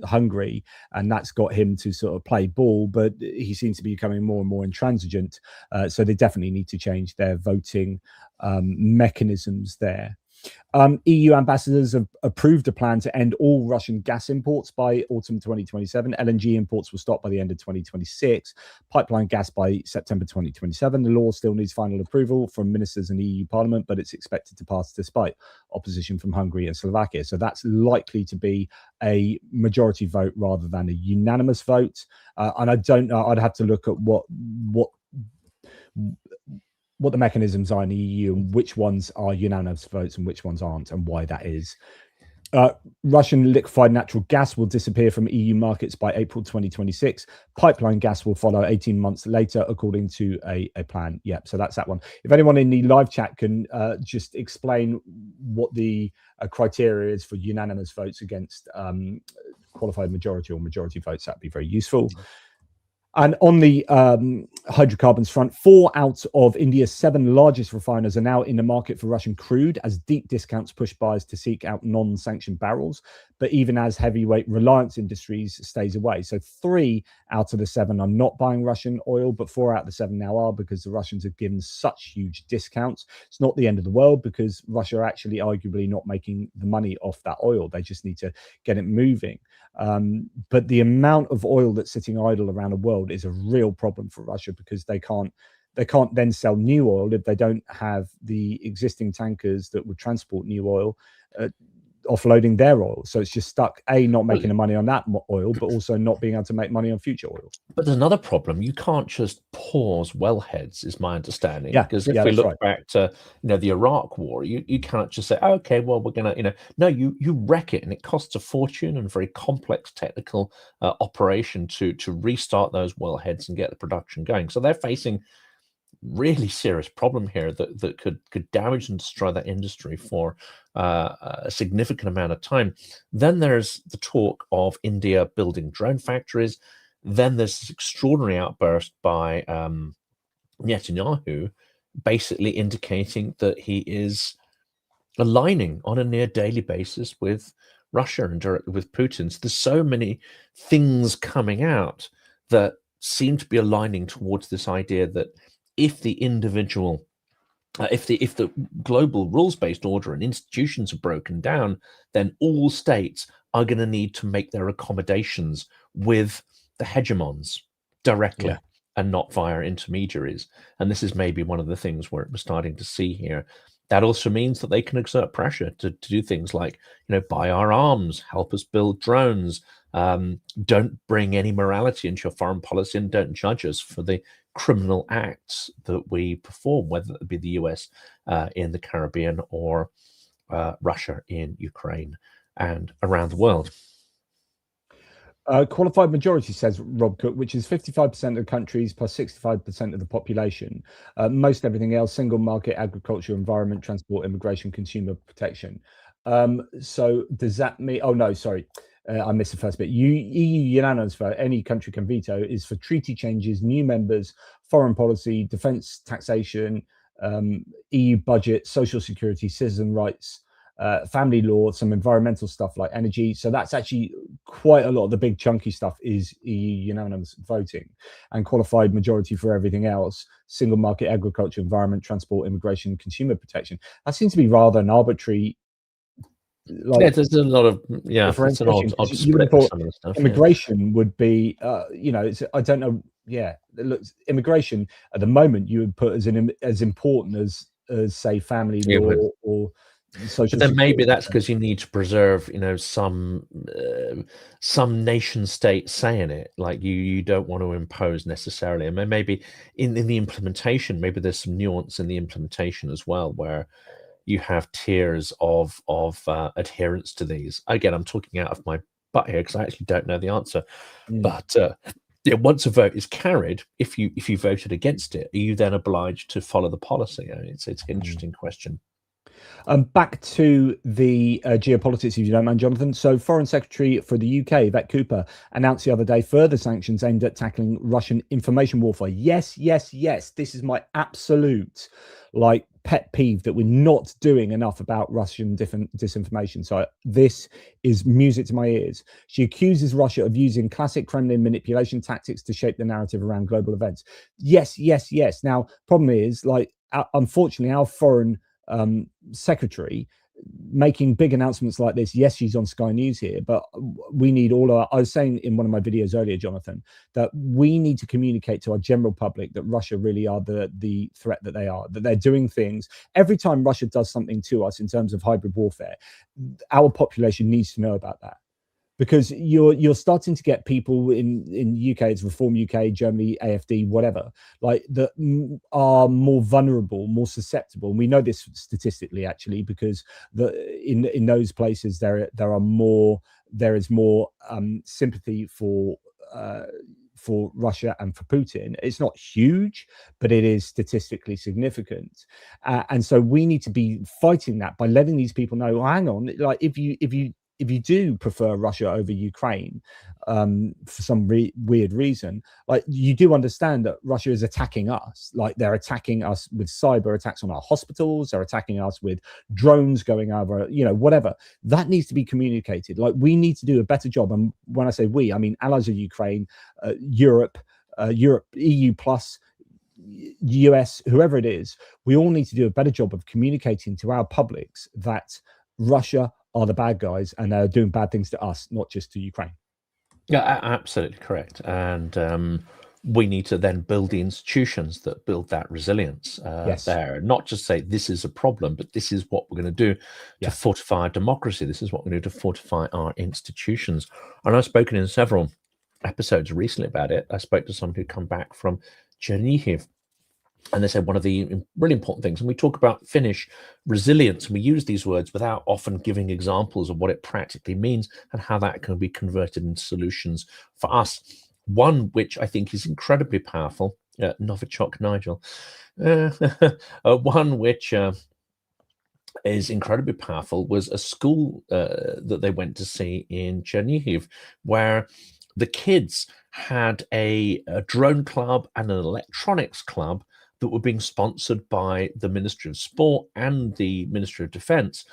Hungary, and that's got him to sort of play ball. But he seems to be becoming more and more intransigent. So they definitely need to change their voting mechanisms there. EU ambassadors have approved a plan to end all Russian gas imports by autumn 2027. LNG imports will stop by the end of 2026. Pipeline gas by September 2027. The law still needs final approval from ministers and EU Parliament, but it's expected to pass despite opposition from Hungary and Slovakia. So that's likely to be a majority vote rather than a unanimous vote. And I don't know. I'd have to look at what the mechanisms are in the EU and which ones are unanimous votes and which ones aren't, and why that is. Russian liquefied natural gas will disappear from EU markets by April 2026. Pipeline gas will follow 18 months later, according to a plan. Yep, so that's that one. If anyone in the live chat can just explain what the criteria is for unanimous votes against qualified majority or majority votes, that'd be very useful. And on the hydrocarbons front, 4 out of India's 7 largest refiners are now in the market for Russian crude as deep discounts push buyers to seek out non-sanctioned barrels. But even as heavyweight Reliance Industries stays away. So 3 out of the 7 are not buying Russian oil, but 4 out of the 7 now are, because the Russians have given such huge discounts. It's not the end of the world, because Russia are actually arguably not making the money off that oil. They just need to get it moving. But the amount of oil that's sitting idle around the world is a real problem for Russia, because they can't then sell new oil if they don't have the existing tankers that would transport new oil offloading their oil. So it's just stuck, not making the money on that oil, but also not being able to make money on future oil. But there's another problem. You can't just pause wellheads, is my understanding. Yeah, because if we look back to the Iraq war, you can't just say, oh, okay, well, we're gonna, no, you wreck it, and it costs a fortune and a very complex technical operation to restart those wellheads and get the production going. So they're facing really serious problem here that could damage and destroy that industry for a significant amount of time. Then there's the talk of India building drone factories. Then there's this extraordinary outburst by Netanyahu, basically indicating that he is aligning on a near daily basis with Russia and directly with Putin. So there's so many things coming out that seem to be aligning towards this idea that if the individual, if the global rules-based order and institutions are broken down, then all states are going to need to make their accommodations with the hegemons directly and not via intermediaries. And this is maybe one of the things we're starting to see here. that also means that they can exert pressure to do things like, buy our arms, help us build drones, don't bring any morality into your foreign policy, and don't judge us for the criminal acts that we perform, whether it be the US in the Caribbean or Russia in Ukraine and around the world. Qualified majority, says Rob Cook, which is 55% of countries plus 65% of the population. Most everything else: single market, agriculture, environment, transport, immigration, consumer protection. So does that mean? Oh no, sorry, I missed the first bit. EU unanimous vote. Any country can veto is for treaty changes, new members, foreign policy, defence, taxation, EU budget, social security, citizen rights. Family law, some environmental stuff like energy. So that's actually quite a lot of the big chunky stuff is EU unanimous voting, and qualified majority for everything else: single market, agriculture, environment, transport, immigration, consumer protection. That seems to be rather an arbitrary. There's a lot of it's an odd split for some of the stuff. Immigration would be, I don't know. Yeah, it looks, immigration at the moment you would put as important as say family law or social. But then maybe that's because you need to preserve, some nation state say in it. Like you don't want to impose necessarily, and maybe in the implementation, maybe there's some nuance in the implementation as well, where you have tiers of adherence to these. Again, I'm talking out of my butt here because I actually don't know the answer. But once a vote is carried, if you voted against it, are you then obliged to follow the policy? It's an interesting question. Back to the geopolitics, if you don't mind, Jonathan. So Foreign Secretary for the UK, Yvette Cooper, announced the other day further sanctions aimed at tackling Russian information warfare. Yes. This is my absolute pet peeve, that we're not doing enough about Russian disinformation. So this is music to my ears. She accuses Russia of using classic Kremlin manipulation tactics to shape the narrative around global events. Yes. Now, problem is, unfortunately, our foreign secretary making big announcements like this. Yes, she's on Sky News here, but we need I was saying in one of my videos earlier, Jonathan, that we need to communicate to our general public that Russia really are the threat that they are, that they're doing things. Every time Russia does something to us in terms of hybrid warfare, our population needs to know about that. Because you're starting to get people in UK, it's Reform UK, Germany, AFD, whatever, that are more vulnerable, more susceptible. And we know this statistically, actually, because in those places there is more sympathy for Russia and for Putin. It's not huge, but it is statistically significant, and so we need to be fighting that by letting these people know. Well, hang on, if you do prefer Russia over Ukraine for some weird reason, you do understand that Russia is attacking us. They're attacking us with cyber attacks on our hospitals. They're attacking us with drones going over, whatever. That needs to be communicated. We need to do a better job. And when I say we, I mean allies of Ukraine, Europe, EU plus, US, whoever it is. We all need to do a better job of communicating to our publics that Russia are the bad guys and they're doing bad things to us, not just to Ukraine. Yeah, absolutely correct. And we need to then build the institutions that build that resilience there. Not just say this is a problem, but this is what we're going to do to fortify our democracy. This is what we're going to do to fortify our institutions. And I've spoken in several episodes recently about it. I spoke to someone who'd come back from Chernihiv, and they said one of the really important things, and we talk about Finnish resilience, and we use these words without often giving examples of what it practically means and how that can be converted into solutions for us. One which I think is incredibly powerful, Novichok Nigel, one which is incredibly powerful was a school that they went to see in Chernihiv, where the kids had a drone club and an electronics club that were being sponsored by the Ministry of Sport and the Ministry of Defense.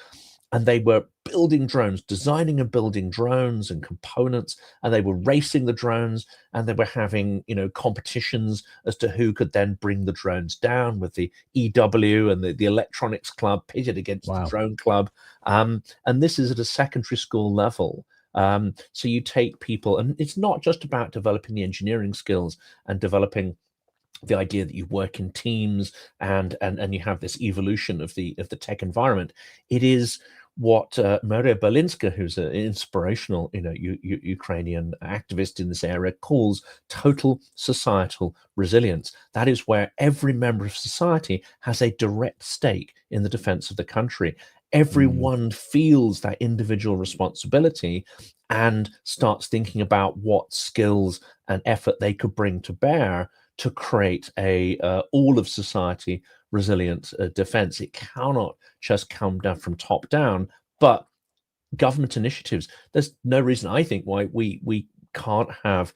And they were building drones, designing and building drones and components, and they were racing the drones, and they were having, competitions as to who could then bring the drones down, with the EW and the electronics club pitted against the drone club. And this is at a secondary school level. So you take people, and it's not just about developing the engineering skills and developing the idea that you work in teams and you have this evolution of the tech environment. It is what Maria Berlinska, who's an inspirational, Ukrainian activist in this area, calls total societal resilience. That is where every member of society has a direct stake in the defense of the country. Everyone feels that individual responsibility and starts thinking about what skills and effort they could bring to bear to create a all of society resilient defense. It cannot just come down from top down, but government initiatives. There's no reason, I think, why we can't have,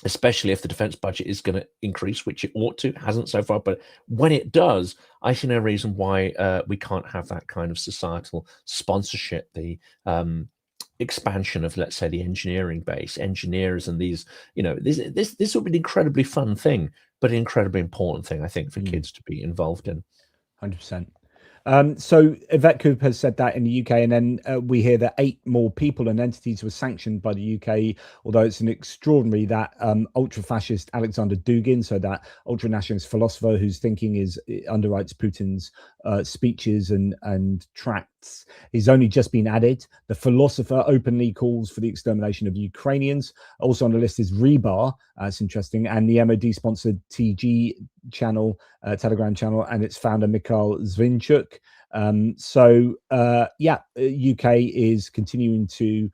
especially if the defense budget is going to increase, which it ought to, hasn't so far, but when it does, I see no reason why we can't have that kind of societal sponsorship, the expansion of, let's say, the engineering base, engineers, and these, this would be an incredibly fun thing, but an incredibly important thing, I think, for kids to be involved in. 100%. So Yvette Cooper has said that in the UK, and then we hear that 8 more people and entities were sanctioned by the UK, although it's an extraordinary that ultra-fascist Alexander Dugin, so that ultra-nationalist philosopher whose thinking is underwrites Putin's speeches and tracts, he's only just been added. The philosopher openly calls for the extermination of Ukrainians. Also on the list is Rebar, it's interesting, and the MOD-sponsored TG channel, Telegram channel, and its founder Mikhail Zvinchuk. UK is continuing to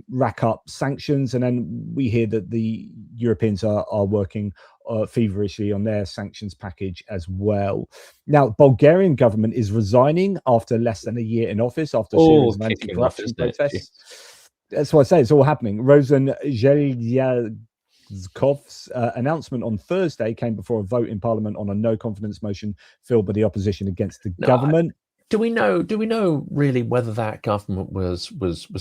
rack up sanctions, and then we hear that the Europeans are working feverishly on their sanctions package as well. Now, Bulgarian government is resigning after less than a year in office after a series of anti-corruption protests. That's what I say. It's all happening. Rosen Zelyakov's announcement on Thursday came before a vote in Parliament on a no confidence motion filled by the opposition against the government. Do we know really whether that government was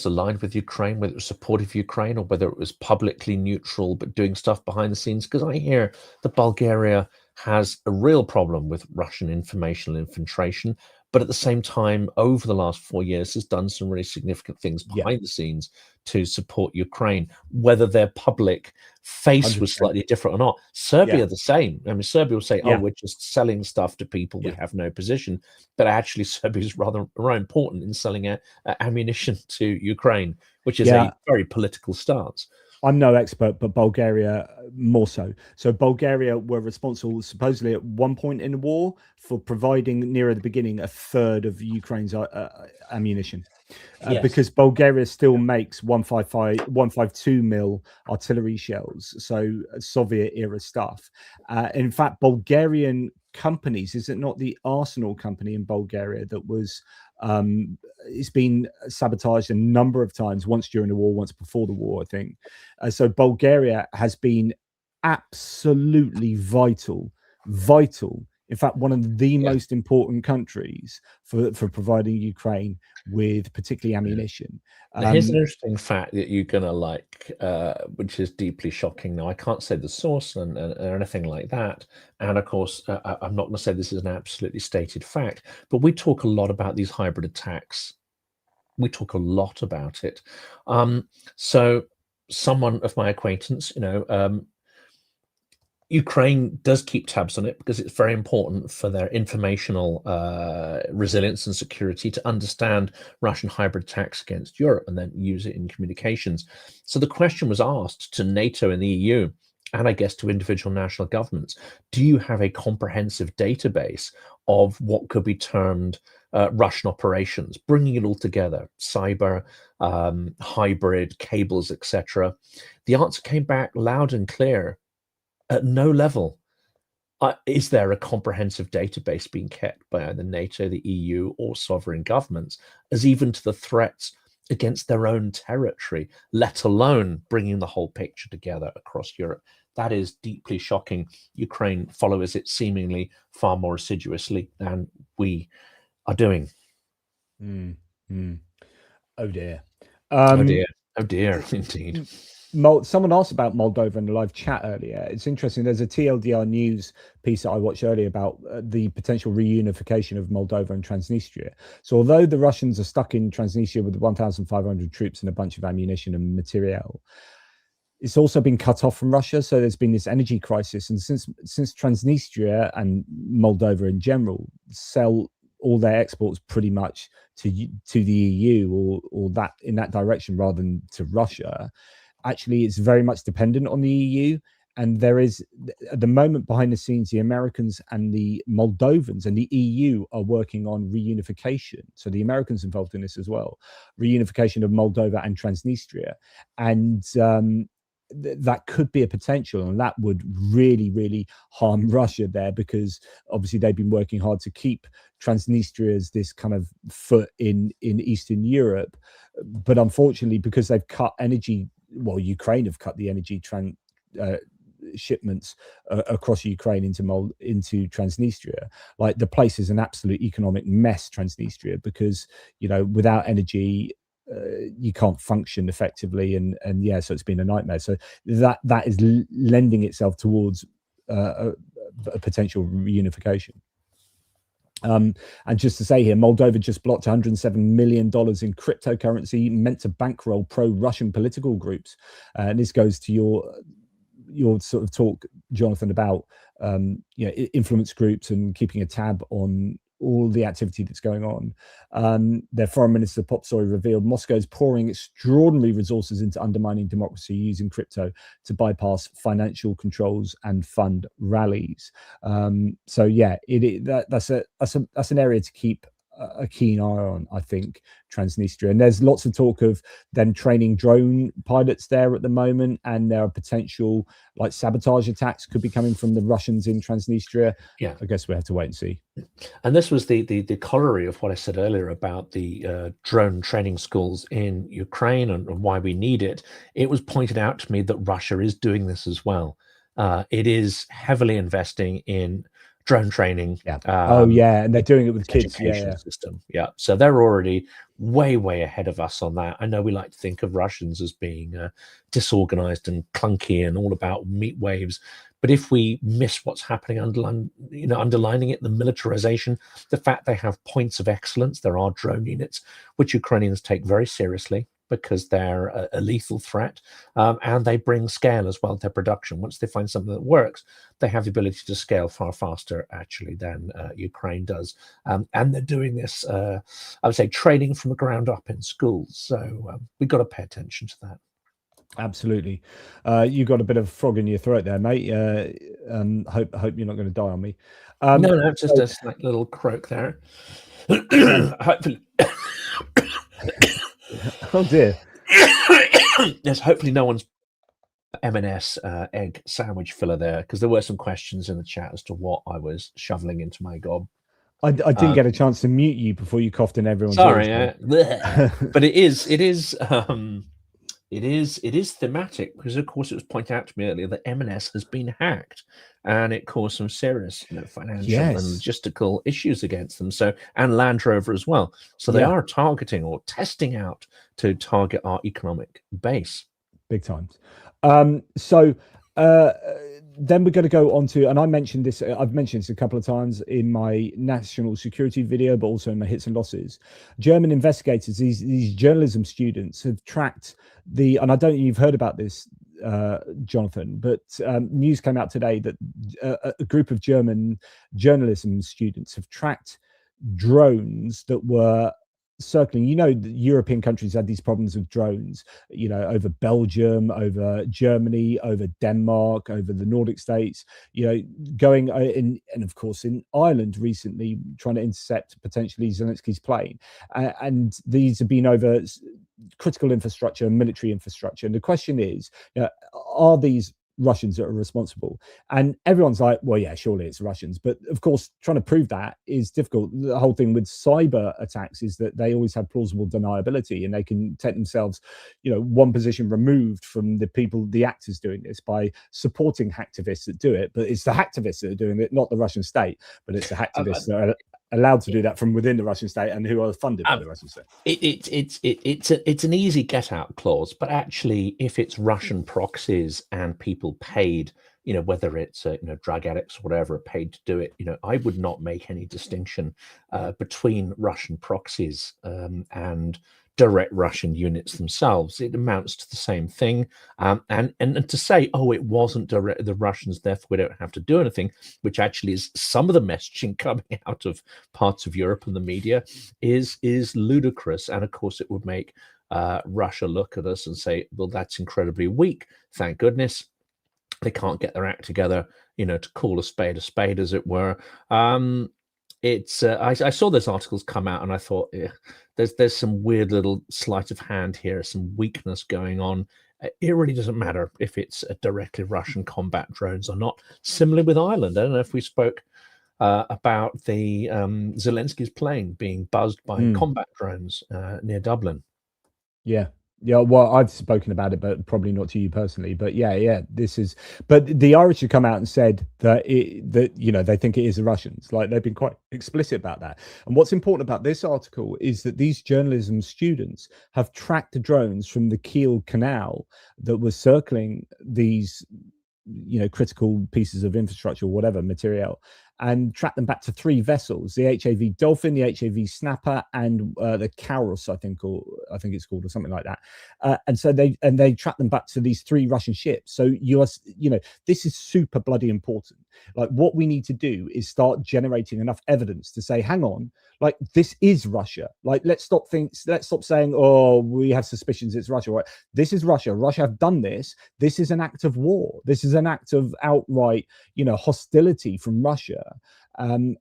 aligned with Ukraine, whether it was supportive of Ukraine, or whether it was publicly neutral but doing stuff behind the scenes? Because I hear that Bulgaria has a real problem with Russian informational infiltration, but at the same time, over the last 4 years, has done some really significant things behind the scenes to support Ukraine. Whether their public face 100%. Was slightly different or not. Serbia, the same. I mean, Serbia will say, oh, we're just selling stuff to people. We have no position. But actually, Serbia is rather important in selling ammunition to Ukraine, which is a very political stance. I'm no expert, but Bulgaria more so. So Bulgaria were responsible, supposedly at one point in the war, for providing near the beginning a third of Ukraine's ammunition. Because Bulgaria still makes 152 mil artillery shells, so Soviet era stuff. In fact, Bulgarian companies, is it not the Arsenal company in Bulgaria that was it's been sabotaged a number of times, once during the war, once before the war, I think. So Bulgaria has been absolutely vital, in fact, one of the most important countries for providing Ukraine with particularly ammunition. Here's an interesting fact that you're going to like, which is deeply shocking. Now, I can't say the source and anything like that. And of course, I'm not going to say this is an absolutely stated fact, but we talk a lot about these hybrid attacks. We talk a lot about it. So someone of my acquaintance, Ukraine does keep tabs on it because it's very important for their informational resilience and security to understand Russian hybrid attacks against Europe and then use it in communications. So the question was asked to NATO and the EU, and I guess to individual national governments, do you have a comprehensive database of what could be termed Russian operations, bringing it all together, cyber, hybrid, cables, etc.? The answer came back loud and clear. At no level is there a comprehensive database being kept by either NATO, the EU, or sovereign governments, as even to the threats against their own territory, let alone bringing the whole picture together across Europe. That is deeply shocking. Ukraine follows it seemingly far more assiduously than we are doing. Oh dear. Oh dear, indeed. Someone asked about Moldova in the live chat earlier. It's interesting. There's a TLDR news piece that I watched earlier about the potential reunification of Moldova and Transnistria. So although the Russians are stuck in Transnistria with 1,500 troops and a bunch of ammunition and materiel, it's also been cut off from Russia. So there's been this energy crisis, and since Transnistria and Moldova in general sell all their exports pretty much to the EU or that in that direction rather than to Russia, actually it's very much dependent on the EU. And there is, at the moment, behind the scenes, the Americans and the Moldovans and the EU are working on reunification. So the Americans involved in this as well, reunification of Moldova and Transnistria. And that could be a potential, and that would really, really harm Russia there, because obviously they've been working hard to keep Transnistria as this kind of foot in Eastern Europe. But unfortunately, because they've cut energy, well, Ukraine have cut the energy shipments across Ukraine into Transnistria. Like, the place is an absolute economic mess, Transnistria, because, you know, without energy you can't function effectively, and yeah, so it's been a nightmare. So that is lending itself towards a potential reunification. And just to say here, Moldova just blocked $107 million in cryptocurrency meant to bankroll pro-Russian political groups. And this goes to your sort of talk, Jonathan, about you know, influence groups and keeping a tab on all the activity that's going on. Their foreign minister Popsoy revealed Moscow's pouring extraordinary resources into undermining democracy using crypto to bypass financial controls and fund rallies. So yeah, that's an area to keep a keen eye on, I think, Transnistria. And there's lots of talk of them training drone pilots there at the moment, and there are potential like sabotage attacks could be coming from the Russians in Transnistria. Yeah, I guess we have to wait and see. And this was the corollary of what I said earlier about the drone training schools in Ukraine and why we need it. It was pointed out to me that Russia is doing this as well. It is heavily investing in drone training. Yeah. Oh yeah, and they're doing it with kids. Education system. Yeah. So they're already way ahead of us on that. I know we like to think of Russians as being disorganized and clunky and all about meat waves, but if we miss what's happening underlining it, the militarization, the fact they have points of excellence, there are drone units which Ukrainians take very seriously, because they're a lethal threat, and they bring scale as well to their production. Once they find something that works, they have the ability to scale far faster, actually, than Ukraine does. And they're doing this, I would say, training from the ground up in schools. So we've got to pay attention to that. Absolutely. You got a bit of frog in your throat there, mate. Hope you're not going to die on me. No, just a slight little croak there. Hopefully. Oh dear. Yes, hopefully no one's M&S egg sandwich filler there, because there were some questions in the chat as to what I was shoveling into my gob. I didn't get a chance to mute you before you coughed in everyone's sorry, ears. but it is thematic, because of course it was pointed out to me earlier that M&S has been hacked, and it caused some serious financial and logistical issues against them. So, and Land Rover as well. So they are targeting or testing out to target our economic base. Big times. Then we're going to go on to, and I mentioned this, I've mentioned this a couple of times in my national security video, but also in my hits and losses. German investigators, these journalism students, have tracked and I don't know if you've heard about this, Jonathan, but news came out today that a group of German journalism students have tracked drones that were circling. The European countries had these problems with drones, over Belgium, over Germany, over Denmark, over the Nordic states, going in, and of course in Ireland recently, trying to intercept potentially Zelensky's plane. And these have been over critical infrastructure, military infrastructure. And the question is, are these Russians that are responsible? And everyone's like, well, yeah, surely it's Russians. But of course, trying to prove that is difficult. The whole thing with cyber attacks is that they always have plausible deniability, and they can take themselves, one position removed from the actors doing this by supporting hacktivists that do it. But it's the hacktivists that are doing it, not the Russian state, but it's the hacktivists that are allowed to do that from within the Russian state and who are funded by the Russian state. It's an easy get out clause, but actually, if it's Russian proxies and people paid, whether it's drug addicts or whatever, paid to do it, I would not make any distinction between Russian proxies and direct Russian units themselves. It amounts to the same thing. And to say, oh, it wasn't direct the Russians, therefore we don't have to do anything, which actually is some of the messaging coming out of parts of Europe and the media, is ludicrous. And of course, it would make Russia look at us and say, well, that's incredibly weak. Thank goodness they can't get their act together, to call a spade, as it were. I saw those articles come out and I thought, there's some weird little sleight of hand here, some weakness going on. It really doesn't matter if it's directly Russian combat drones or not. Similarly with Ireland, I don't know if we spoke about the Zelensky's plane being buzzed by combat drones near Dublin. Yeah, well, I've spoken about it, but probably not to you personally. But yeah, this is. But the Irish have come out and said that they think it is the Russians. Like, they've been quite explicit about that. And what's important about this article is that these journalism students have tracked the drones from the Kiel Canal that was circling these, critical pieces of infrastructure or whatever material, and track them back to 3 vessels: the HAV Dolphin, the HAV Snapper, and the Karos, I think it's called, or something like that. And so they track them back to these 3 Russian ships. So this is super bloody important. Like, what we need to do is start generating enough evidence to say, hang on, like, this is Russia. Like, let's stop saying, oh, we have suspicions it's Russia. Right? This is Russia. Russia have done this. This is an act of war. This is an act of outright, hostility from Russia. And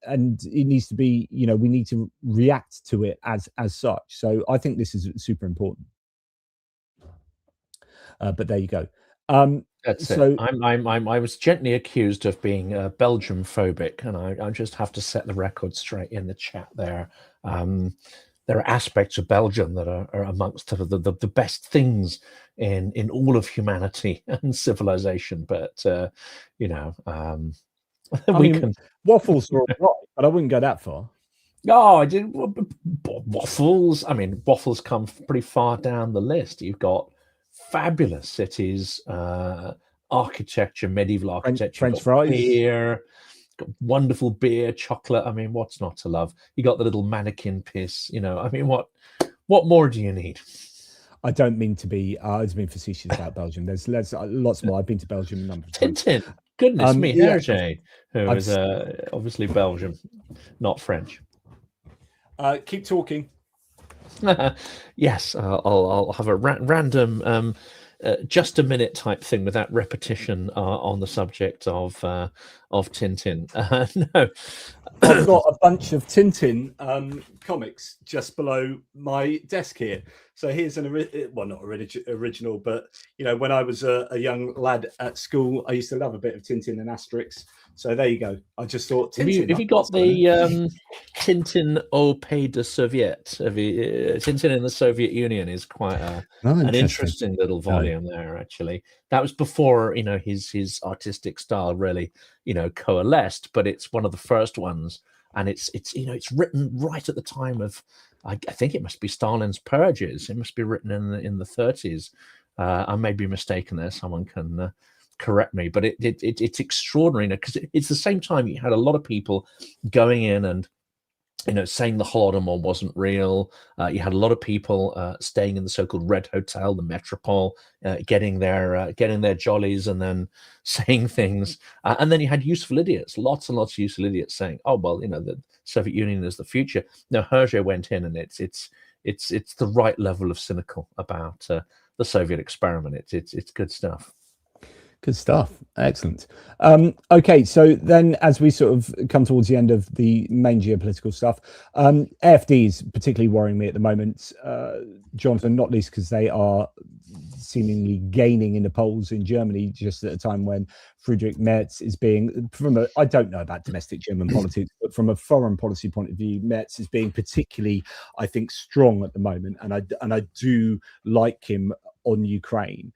it needs to be, we need to react to it as such. So I think this is super important. But there you go. That's it. I was gently accused of being Belgium phobic, and I just have to set the record straight in the chat there. There are aspects of Belgium that are amongst the best things in all of humanity and civilization, but waffles are all right, but I wouldn't go that far. Oh, I did waffles. I mean, waffles come pretty far down the list. You've got fabulous cities, architecture, medieval architecture, French fries, beer, got wonderful beer, chocolate. I mean, what's not to love? You got the little mannequin piss. I mean, what more do you need? I don't mean to be. I was being facetious about Belgium. There's lots more. I've been to Belgium a number of times. Tintin, goodness me, Hergé, who is obviously Belgium, not French. Keep talking. Yes, I'll have a random just a minute type thing without repetition on the subject of Tintin. No, I've got a bunch of Tintin comics just below my desk here. So here's not original, but when I was a young lad at school, I used to love a bit of Tintin and Asterix. So there you go. I just thought, Tintin. Have you got the Tintin au Pays de Soviet? Tintin in the Soviet Union is quite an interesting little volume there, actually. That was before, his artistic style really, coalesced, but it's one of the first ones. And it's written right at the time of, I think it must be Stalin's purges. It must be written in the 30s. I may be mistaken there. Someone can correct me, but it's extraordinary because it's the same time you had a lot of people going in and saying the Holodomor wasn't real. You had a lot of people staying in the so-called Red Hotel, the Metropole, getting their jollies and then saying things. And then you had useful idiots, lots and lots of useful idiots saying, "Oh well, the Soviet Union is the future." Now Hergé went in, and it's the right level of cynical about the Soviet experiment. It's good stuff. Good stuff. Excellent. Okay, so then as we sort of come towards the end of the main geopolitical stuff, AfD is particularly worrying me at the moment, Jonathan, not least because they are seemingly gaining in the polls in Germany just at a time when Friedrich Merz is being, I don't know about domestic German politics, but from a foreign policy point of view, Merz is being particularly, I think, strong at the moment, and I do like him on Ukraine.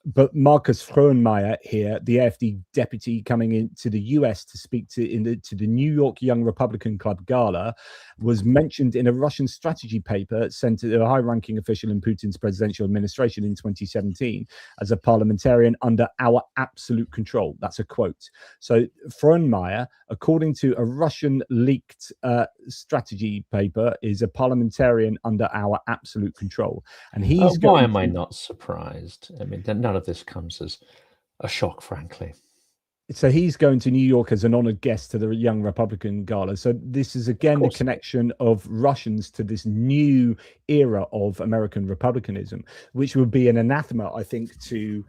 But Marcus Frohnmayer here, the AfD deputy coming into the US to speak to the New York Young Republican Club gala, was mentioned in a Russian strategy paper sent to a high-ranking official in Putin's presidential administration in 2017 as a parliamentarian under our absolute control. That's a quote. So Frohnmayer, according to a Russian leaked strategy paper, is a parliamentarian under our absolute control. And he's why am I not surprised? I mean, none of this comes as a shock, frankly. So he's going to New York as an honored guest to the Young Republican Gala. So this is again the connection of Russians to this new era of American republicanism, which would be an anathema, I think, to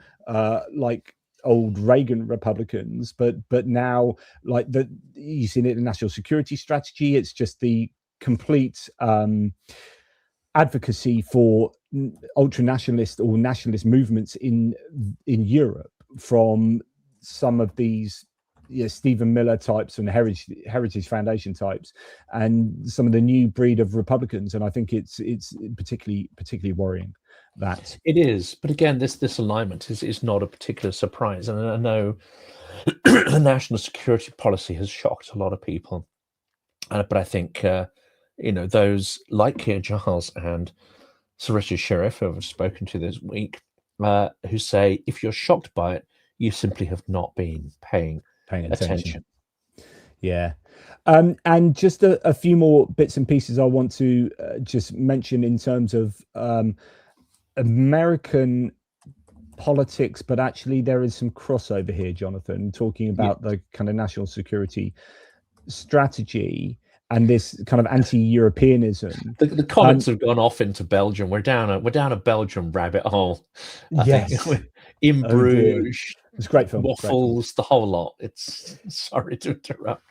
like old Reagan Republicans. But now, like you've seen it in the national security strategy. It's just the complete advocacy for ultra-nationalist or nationalist movements in Europe from some of these Stephen Miller types and Heritage Foundation types, and some of the new breed of Republicans. And I think it's particularly worrying that it is. But again, this alignment is not a particular surprise. And I know the national security policy has shocked a lot of people, but I think those like Keir Giles and Sir Richard Sheriff, who I've spoken to this week, who say if you're shocked by it, you simply have not been paying attention. Yeah. And just a few more bits and pieces I want to just mention in terms of American politics, but actually there is some crossover here, Jonathan, talking about the kind of national security strategy and this kind of anti-Europeanism. The comments have gone off into Belgium. We're down a Belgium rabbit hole. I think in Bruges. It's a great film. Waffles, the whole lot. It's sorry to interrupt.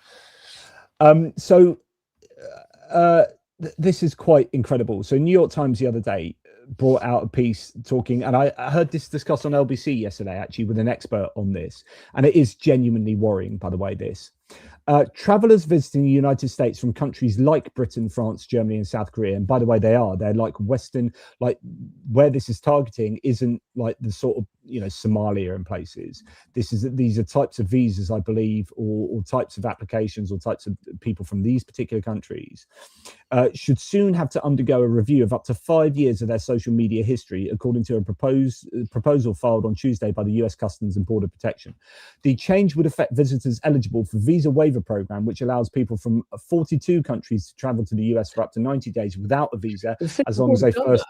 This is quite incredible. So New York Times the other day brought out a piece talking, and I heard this discussed on LBC yesterday, actually, with an expert on this. And it is genuinely worrying, by the way, this. Travelers visiting the United States from countries like Britain, France, Germany, and South Korea. And by the way, they're like Western, like where this is targeting isn't like the sort of, Somalia and places. These are types of visas, I believe, or types of applications or types of people from these particular countries should soon have to undergo a review of up to 5 years of their social media history, according to a proposal filed on Tuesday by the US Customs and Border Protection. The change would affect visitors eligible for visa waiver program, which allows people from 42 countries to travel to the US for up to 90 days without a visa, as long as they first.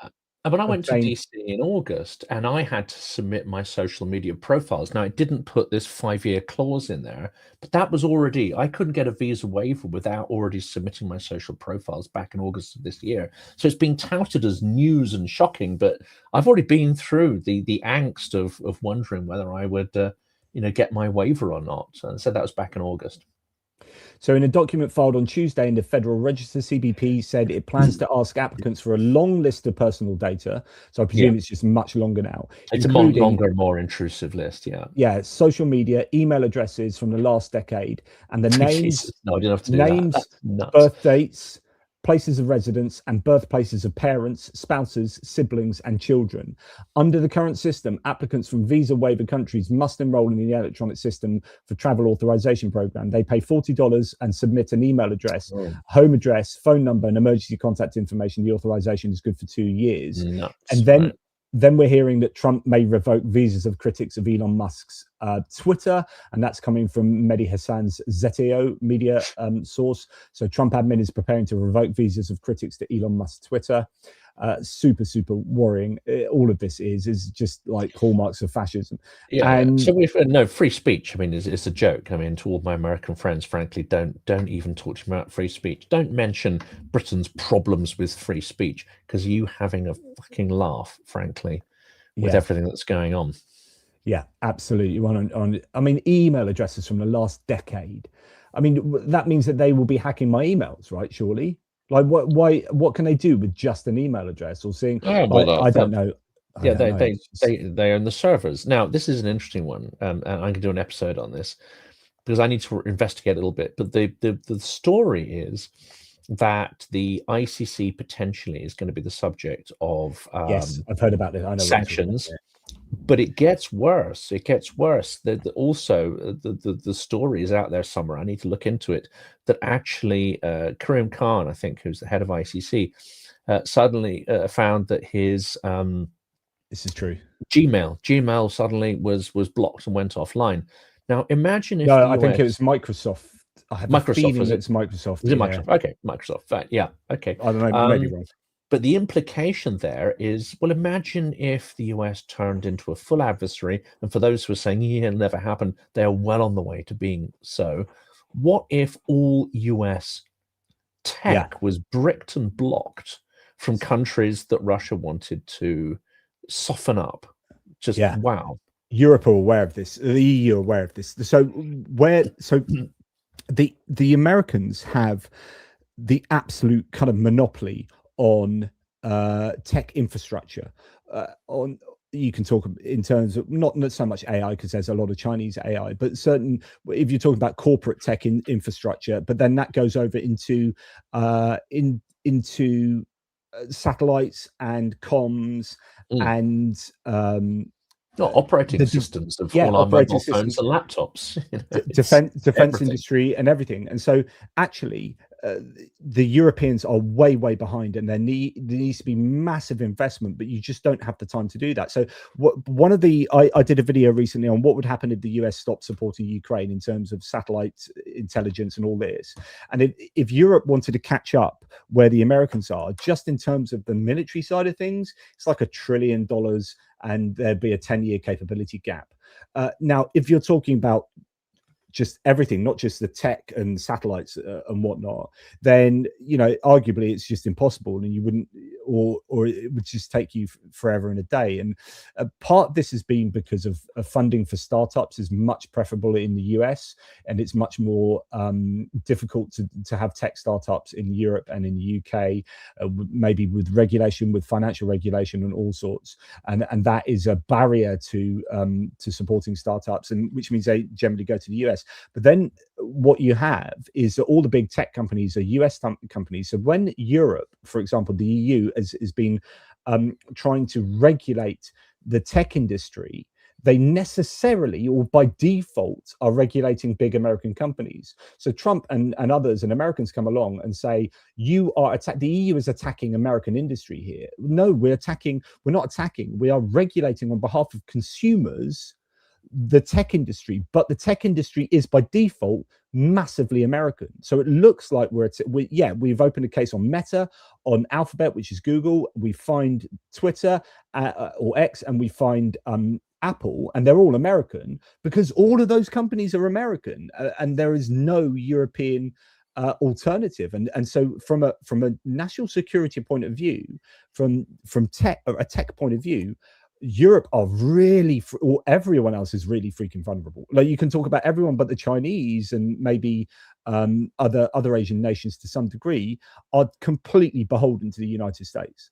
But I went to DC in August and I had to submit my social media profiles. Now, it didn't put this 5-year clause in there, but that was already, I couldn't get a visa waiver without already submitting my social profiles back in August of this year. So it's being touted as news and shocking, but I've already been through the angst of wondering whether I would, get my waiver or not. And so that was back in August. So in a document filed on Tuesday in the Federal Register, CBP said it plans to ask applicants for a long list of personal data. So I presume it's just much longer now. It's a longer, more intrusive list, Yeah, social media, email addresses from the last decade, and the names, no, I didn't have to do that. Birth dates, places of residence, and birthplaces of parents, spouses, siblings, and children. Under the current system, applicants from visa waiver countries must enroll in the electronic system for travel authorization program. They pay $40 and submit an email address, home address, phone number, and emergency contact information. The authorization is good for 2 years. And then we're hearing that Trump may revoke visas of critics of Elon Musk's Twitter, and that's coming from Mehdi Hassan's ZTO media source. So Trump admin is preparing to revoke visas of critics to Elon Musk's Twitter. Super worrying. All of this is just like hallmarks of fascism. So no free speech. I mean, it's a joke. I mean, to all my American friends, frankly, don't even talk to me about free speech. Don't mention Britain's problems with free speech, because you having a fucking laugh, frankly, with everything that's going on. Yeah, absolutely. I mean, email addresses from the last decade. I mean, that means that they will be hacking my emails, right? Surely. Like what can they do with just an email address or seeing? I don't know. They own the servers. Now, this is an interesting one, and I can do an episode on this because I need to investigate a little bit. But the story is that the ICC potentially is going to be the subject of yes, I've heard about this. I know sanctions But it gets worse. It gets worse. Also, the story is out there somewhere. I need to look into it. That actually, Karim Khan, I think, who's the head of ICC, suddenly found that his This is true. Gmail suddenly was blocked and went offline. Now, imagine if No, the I think it was US, Microsoft. I have a Microsoft, feeling was it? it's Microsoft. Was it Yeah, Microsoft? Okay, Microsoft. Right, yeah, okay. I don't know, maybe wrong. But the implication there is, well, imagine if the US turned into a full adversary, and for those who are saying, yeah, it'll never happen, they are well on the way to being so. What if all US tech was bricked and blocked from countries that Russia wanted to soften up? Just wow. Europe are aware of this. The EU are aware of this. So the Americans have the absolute kind of monopoly on tech infrastructure. On you can talk in terms of not so much AI, because there's a lot of Chinese AI, but certain, if you're talking about corporate tech infrastructure, but then that goes over into satellites and comms and operating systems of all our mobile phones and laptops, defense industry and everything. And so actually the Europeans are way behind, and there needs to be massive investment, but you just don't have the time to do that. So I did a video recently on what would happen if the US stopped supporting Ukraine in terms of satellite intelligence and all this. And if Europe wanted to catch up where the Americans are, just in terms of the military side of things, it's like $1 trillion, and there'd be a 10-year capability gap. Now, if you're talking about just everything, not just the tech and satellites and whatnot, then arguably it's just impossible, and you wouldn't, or it would just take you forever and a day. And part of this has been because of funding for startups is much preferable in the US, and it's much more difficult to have tech startups in Europe and in the UK, maybe with regulation, with financial regulation and all sorts, and that is a barrier to supporting startups, and which means they generally go to the US. But then what you have is that all the big tech companies are US companies. So when Europe, for example, the EU has been trying to regulate the tech industry, they necessarily, or by default, are regulating big American companies. So Trump and others and Americans come along and say, the EU is attacking American industry here. No, we're not attacking. We are regulating on behalf of consumers the tech industry, but the tech industry is by default massively American. So it looks like we've opened a case on Meta, on Alphabet, which is Google. We find Twitter or X, and we find Apple, and they're all American because all of those companies are American, and there is no European alternative. And so from a national security point of view, from a tech point of view, Europe are really, or everyone else is really freaking vulnerable. Like, you can talk about everyone but the Chinese and maybe other Asian nations to some degree are completely beholden to the United States.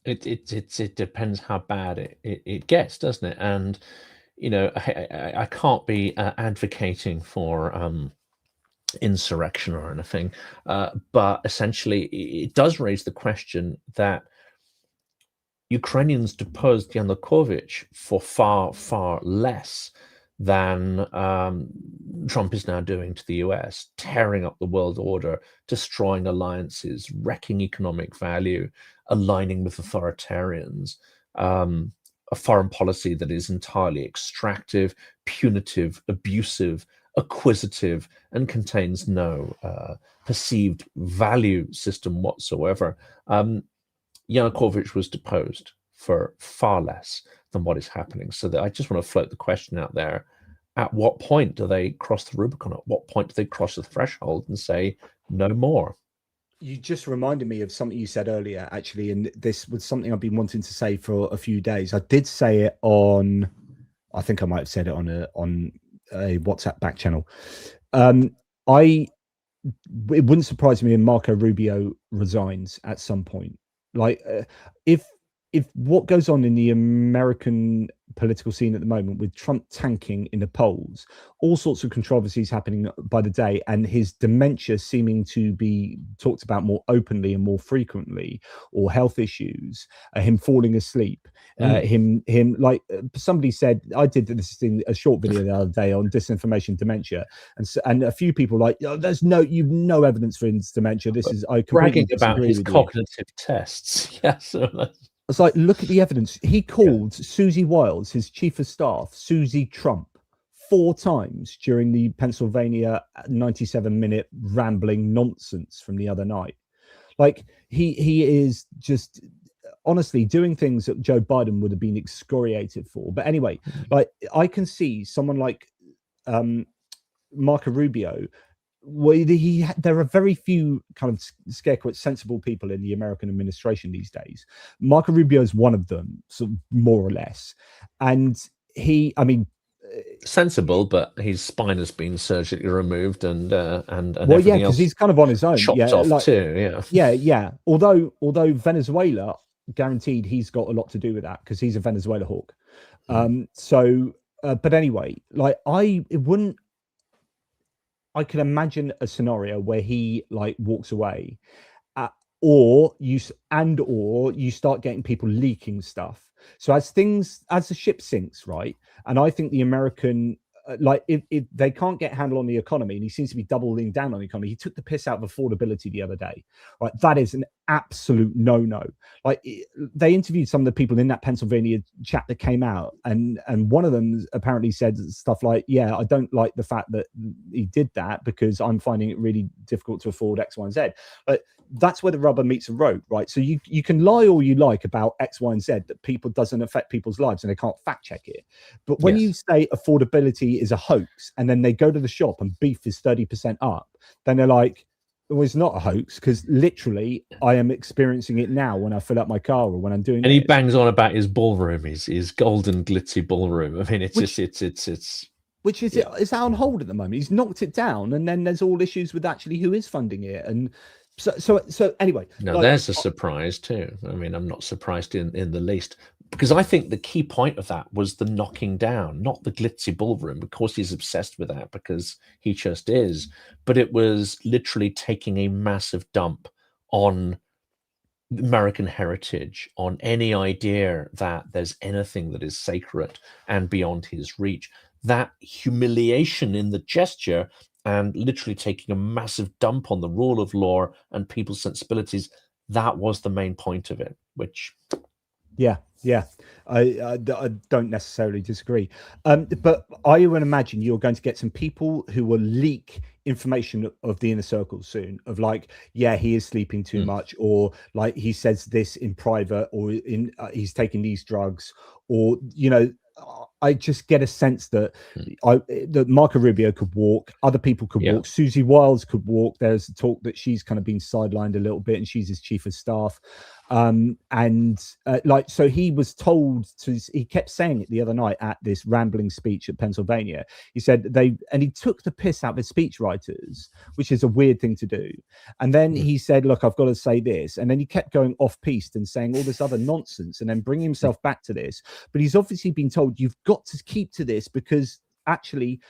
It depends how bad it gets, doesn't it? And I can't be advocating for insurrection or anything, but essentially it does raise the question that Ukrainians deposed Yanukovych for far less than Trump is now doing to the US, tearing up the world order, destroying alliances, wrecking economic value, aligning with authoritarians, a foreign policy that is entirely extractive, punitive, abusive, acquisitive, and contains no perceived value system whatsoever. Yanukovych was deposed for far less than what is happening. So that I just want to float the question out there: at what point do they cross the Rubicon? At what point do they cross the threshold and say no more? You just reminded me of something you said earlier, actually, and this was something I've been wanting to say for a few days. I did say it on, I think I might have said it on a WhatsApp back channel. It wouldn't surprise me if Marco Rubio resigns at some point. Like, if if what goes on in the American political scene at the moment, with Trump tanking in the polls, all sorts of controversies happening by the day, and his dementia seeming to be talked about more openly and more frequently, or health issues, him falling asleep, him like somebody said, I did this in a short video the other day on disinformation dementia, and a few people like, oh, you've no evidence for his dementia. This is, I completely bragging about his cognitive tests. Yeah, so it's like, look at the evidence. He called Susie Wiles, his chief of staff, Susie Trump, 4 times during the Pennsylvania 97-minute rambling nonsense from the other night. Like, he is just honestly doing things that Joe Biden would have been excoriated for. But anyway, like, I can see someone like Marco Rubio. Well, there are very few kind of scare quote sensible people in the American administration these days. Marco Rubio is one of them, so more or less. And I mean, sensible, but his spine has been surgically removed, and well, yeah, because he's kind of on his own, chopped off like, too. Yeah. Although Venezuela guaranteed he's got a lot to do with that, because he's a Venezuela hawk. But anyway, like, I can imagine a scenario where he like walks away, or you start getting people leaking stuff. So as the ship sinks, right? And I think the American, if they can't get a handle on the economy, and he seems to be doubling down on the economy. He took the piss out of affordability the other day, right? That is an absolute no-no. Like, they interviewed some of the people in that Pennsylvania chat that came out, and one of them apparently said stuff like, yeah, I don't like the fact that he did that, because I'm finding it really difficult to afford X, Y, and Z. But that's where the rubber meets the road, right? So you can lie all you like about X, Y, and Z, that people doesn't affect people's lives and they can't fact check it. But when you say affordability is a hoax, and then they go to the shop and beef is 30% up, then they're like, well, it's not a hoax, because literally I am experiencing it now when I fill up my car or when I'm doing. And he bangs on about his ballroom, his golden glitzy ballroom. I mean, it's which is it's out on hold at the moment. He's knocked it down, and then there's all issues with actually who is funding it. And so anyway, now there's a surprise too. I mean, I'm not surprised in the least, because I think the key point of that was the knocking down, not the glitzy ballroom. Of course, he's obsessed with that because he just is, but it was literally taking a massive dump on American heritage, on any idea that there's anything that is sacred and beyond his reach. That humiliation in the gesture, and literally taking a massive dump on the rule of law and people's sensibilities, that was the main point of it, which... Yeah, I don't necessarily disagree. But I would imagine you're going to get some people who will leak information of the inner circle soon, of like, yeah, he is sleeping too much, or like he says this in private, or he's taking these drugs, or, you know, I just get a sense that that Marco Rubio could walk, other people could walk, Susie Wiles could walk. There's talk that she's kind of been sidelined a little bit, and she's his chief of staff. So he was told to, he kept saying it the other night at this rambling speech at Pennsylvania. He said he took the piss out of his speech writers, which is a weird thing to do. And then he said, look, I've got to say this. And then he kept going off piste and saying all this other nonsense, and then bringing himself back to this. But he's obviously been told, you've got to keep to this, because actually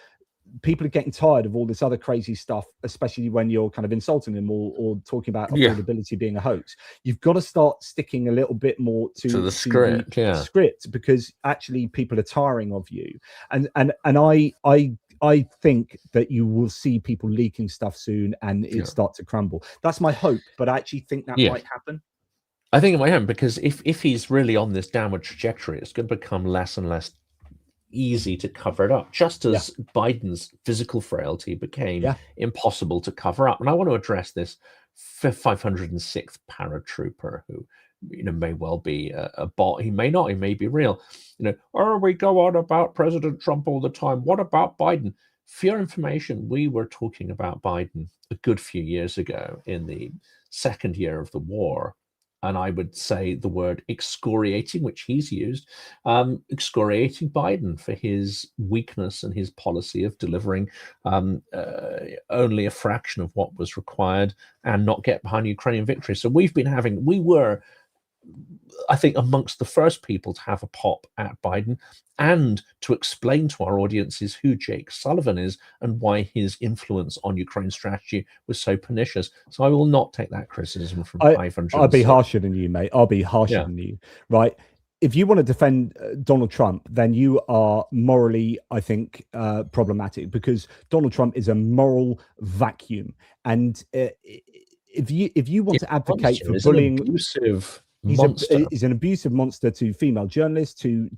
people are getting tired of all this other crazy stuff, especially when you're kind of insulting them or talking about affordability being a hoax. You've got to start sticking a little bit more to the script, because actually people are tiring of you. And I think that you will see people leaking stuff soon, and it start to crumble. That's my hope, but I actually think that might happen. I think it might happen, because if he's really on this downward trajectory, it's going to become less and less easy to cover it up, just as Biden's physical frailty became impossible to cover up. And I want to address this 506th paratrooper, who, you know, may well be a bot. He may not. He may be real. You know, we go on about President Trump all the time. What about Biden? For your information, we were talking about Biden a good few years ago in the second year of the war. And I would say the word excoriating, which he's used, excoriating Biden for his weakness and his policy of delivering only a fraction of what was required and not get behind Ukrainian victory. So we were I think, amongst the first people to have a pop at Biden and to explain to our audiences who Jake Sullivan is and why his influence on Ukraine strategy was so pernicious. So I will not take that criticism from 500. I'll be harsher than you, mate. I'll be harsher than you, right? If you want to defend Donald Trump, then you are morally, I think, problematic, because Donald Trump is a moral vacuum. And if you want to advocate for bullying, he's an abusive monster to female journalists, to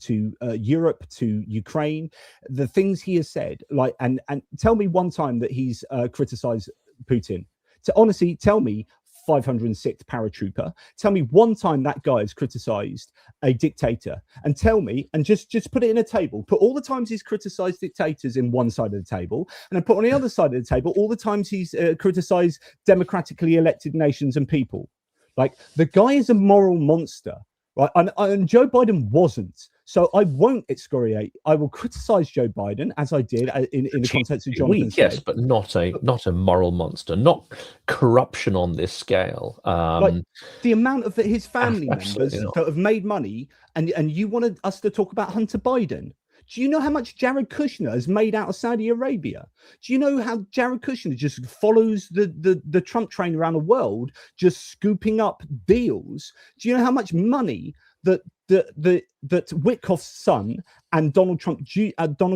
Europe, to Ukraine. The things he has said, like, and tell me one time that he's criticized Putin. Honestly, tell me 506th paratrooper. Tell me one time that guy has criticized a dictator, and tell me, and just put it in a table. Put all the times he's criticized dictators in one side of the table, and then put on the other side of the table all the times he's criticized democratically elected nations and people. Like, the guy is a moral monster, right? And Joe Biden wasn't. So I won't excoriate. I will criticize Joe Biden, as I did in the context of Jonathan's weak, yes, but not a moral monster, not corruption on this scale. Like, the amount of his family members that have made money, and you wanted us to talk about Hunter Biden. Do you know how much Jared Kushner has made out of Saudi Arabia? Do you know how Jared Kushner just follows the Trump train around the world, just scooping up deals? Do you know how much money that Witkoff's son and Donald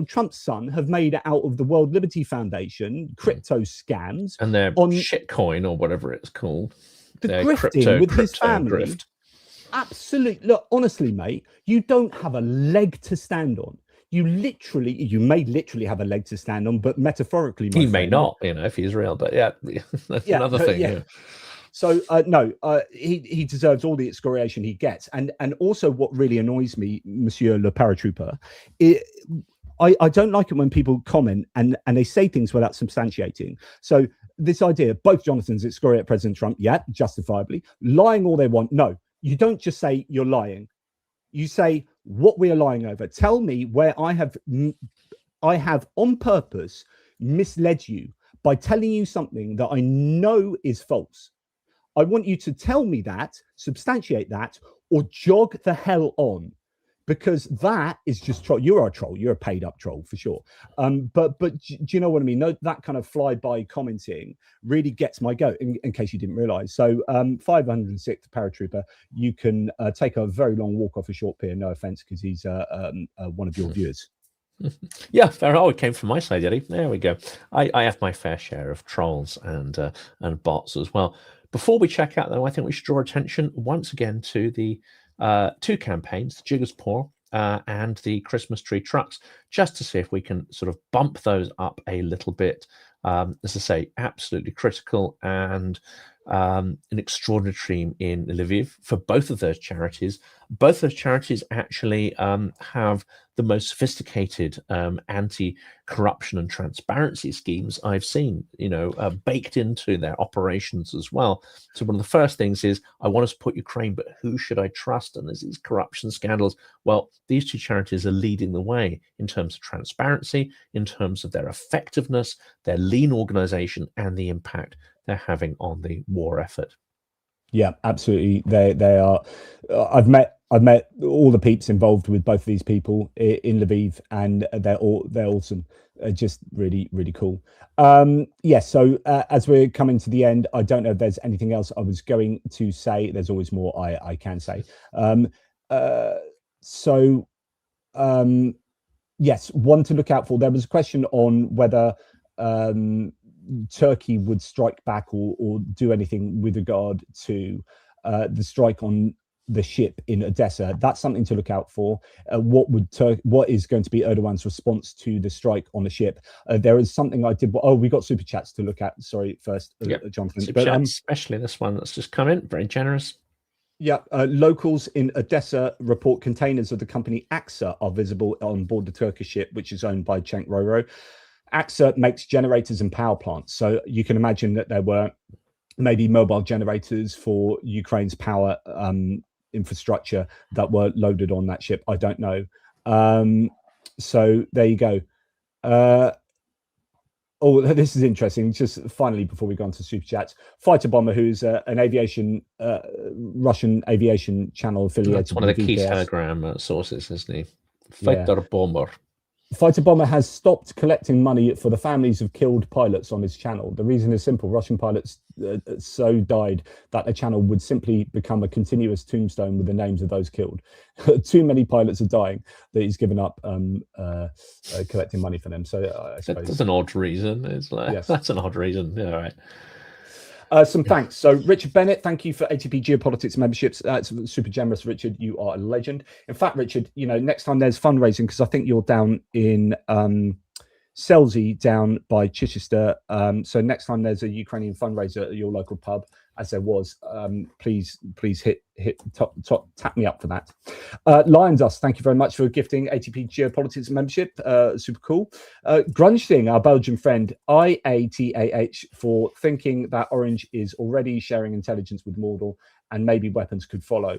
Trump's son have made out of the World Liberty Foundation crypto scams and their shitcoin, or whatever it's called? The grifting with his family. Grift. Absolutely. Look, honestly, mate, you don't have a leg to stand on. You may literally have a leg to stand on, but metaphorically, he may not, if he's real. But that's another thing. Yeah. So no, he deserves all the excoriation he gets, and also what really annoys me, Monsieur le Paratrooper, I don't like it when people comment and they say things without substantiating. So this idea, both Jonathans excoriate President Trump, justifiably, lying all they want. No, you don't just say you're lying. You say what we are lying over. Tell me where I have on purpose misled you by telling you something that I know is false. I want you to tell me that, substantiate that, or jog the hell on, because that is just troll. You're a troll. You're a paid up troll for sure. But do you know what I mean? No, that kind of flyby commenting really gets my goat, in case you didn't realize. So 506th paratrooper, you can take a very long walk off a short pier. No offense, because he's one of your viewers. Yeah, fair. Oh, it came from my side, Eddie. There we go. I have my fair share of trolls and bots as well. Before we check out, though, I think we should draw attention once again to the two campaigns, the Jiggers Pour and the Christmas tree trucks, just to see if we can sort of bump those up a little bit. As I say, absolutely critical, and an extraordinary team in Lviv for both of those charities. Both those charities actually have the most sophisticated anti-corruption and transparency schemes I've seen, baked into their operations as well. So one of the first things is, I want to support Ukraine, but who should I trust? And there's these corruption scandals. Well, these two charities are leading the way in terms of transparency, in terms of their effectiveness, their lean organization, and the impact they're having on the war effort. Yeah, absolutely. They are. I've met all the peeps involved with both of these people in Lviv, and they're awesome. Just really, really cool. So as we're coming to the end, I don't know if there's anything else I was going to say. There's always more I can say. Yes, one to look out for. There was a question on whether Turkey would strike back or do anything with regard to the strike on the ship in Odessa. That's something to look out for. What is going to be Erdogan's response to the strike on the ship? There is something I did. We got super chats to look at. Sorry, first, Jonathan. Super chats, especially this one that's just come in. Very generous. Yeah, locals in Odessa report containers of the company AXA are visible on board the Turkish ship, which is owned by Cenk Roro. AXA makes generators and power plants, so you can imagine that there were maybe mobile generators for Ukraine's power infrastructure that were loaded on that ship. I don't know. So there you go. Oh, this is interesting. Just finally, before we go on to super chats, Fighter Bomber, who's an Russian aviation channel affiliated That's one of with the key VKS. Telegram sources, isn't he? Yeah. Fighter Bomber. Fighter Bomber has stopped collecting money for the families of killed pilots on his channel. The reason is simple. Russian pilots so died that the channel would simply become a continuous tombstone with the names of those killed. Too many pilots are dying that he's given up collecting money for them. So I suppose that's an odd reason. It's like, yes. That's an odd reason. Yeah, right. Some thanks. So Richard Bennett, thank you for ATP Geopolitics memberships. That's super generous, Richard. You are a legend. In fact, Richard, you know, next time there's fundraising, because I think you're down in Selsey, down by Chichester. So next time there's a Ukrainian fundraiser at your local pub, as there was, please tap me up for that. Lions Us, thank you very much for gifting ATP Geopolitics membership. Super cool. Grunge Thing, our Belgian friend, IATAH, for thinking that Orange is already sharing intelligence with Mordor and maybe weapons could follow.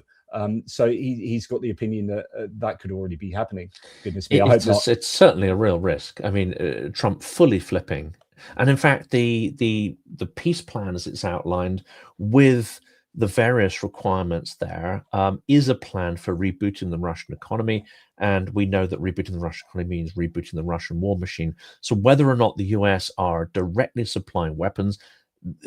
So he's got the opinion that that could already be happening. Goodness me, I hope not. It's certainly a real risk. I mean, Trump fully flipping. And in fact, the peace plan as it's outlined with the various requirements there is a plan for rebooting the Russian economy. And we know that rebooting the Russian economy means rebooting the Russian war machine. So whether or not the US are directly supplying weapons,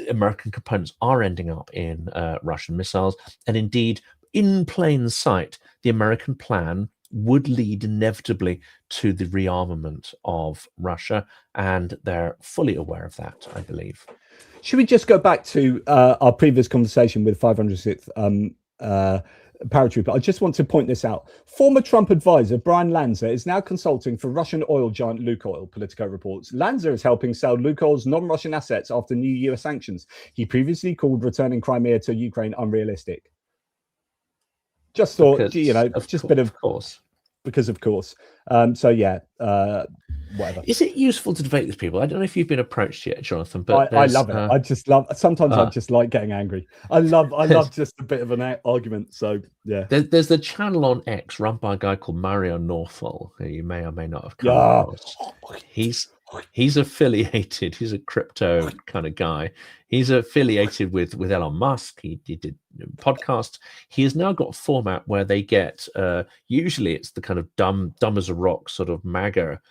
American components are ending up in Russian missiles. And indeed, in plain sight, the American plan would lead inevitably to the rearmament of Russia, and they're fully aware of that, I believe. Should we just go back to our previous conversation with 506th paratrooper? I just want to point this out. Former Trump advisor Brian Lanza is now consulting for Russian oil giant Lukoil, Politico reports. Lanza is helping sell Lukoil's non-Russian assets after new US sanctions. He previously called returning Crimea to Ukraine unrealistic. Just thought, because, you know, just a bit of course. Because of course. So yeah, whatever. Is it useful to debate with people? I don't know if you've been approached yet, Jonathan, but I love it. I just love, sometimes I just like getting angry. I love just a bit of an argument. So yeah. There's the channel on X run by a guy called Mario Norfol, who you may or may not have come across. He's affiliated, he's a crypto kind of guy. He's affiliated with Elon Musk. He did podcasts. He has now got a format where they get, usually it's the kind of dumb as a rock sort of MAGA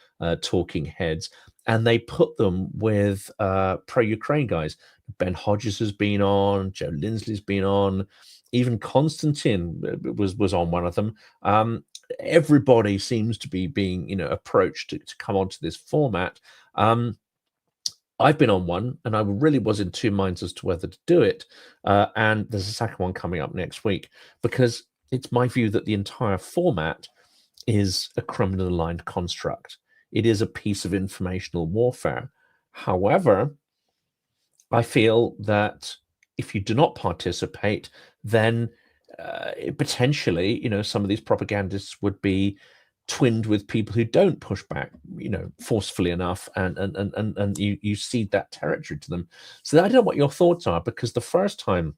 talking heads, and they put them with pro-Ukraine guys. Ben Hodges has been on, Joe Lindsley's been on, even Konstantin was on one of them. Everybody seems to be being, you know, approached to come onto this format. I've been on one, and I really was in two minds as to whether to do it. And there's a second one coming up next week, because it's my view that the entire format is a criminal aligned construct. It is a piece of informational warfare. However, I feel that if you do not participate, then potentially, you know, some of these propagandists would be twinned with people who don't push back, you know, forcefully enough, and you cede that territory to them. So I don't know what your thoughts are, because the first time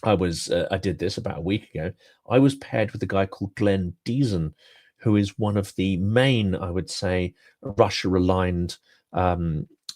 I did this about a week ago, I was paired with a guy called Glenn Deason, who is one of the main, I would say, Russia-aligned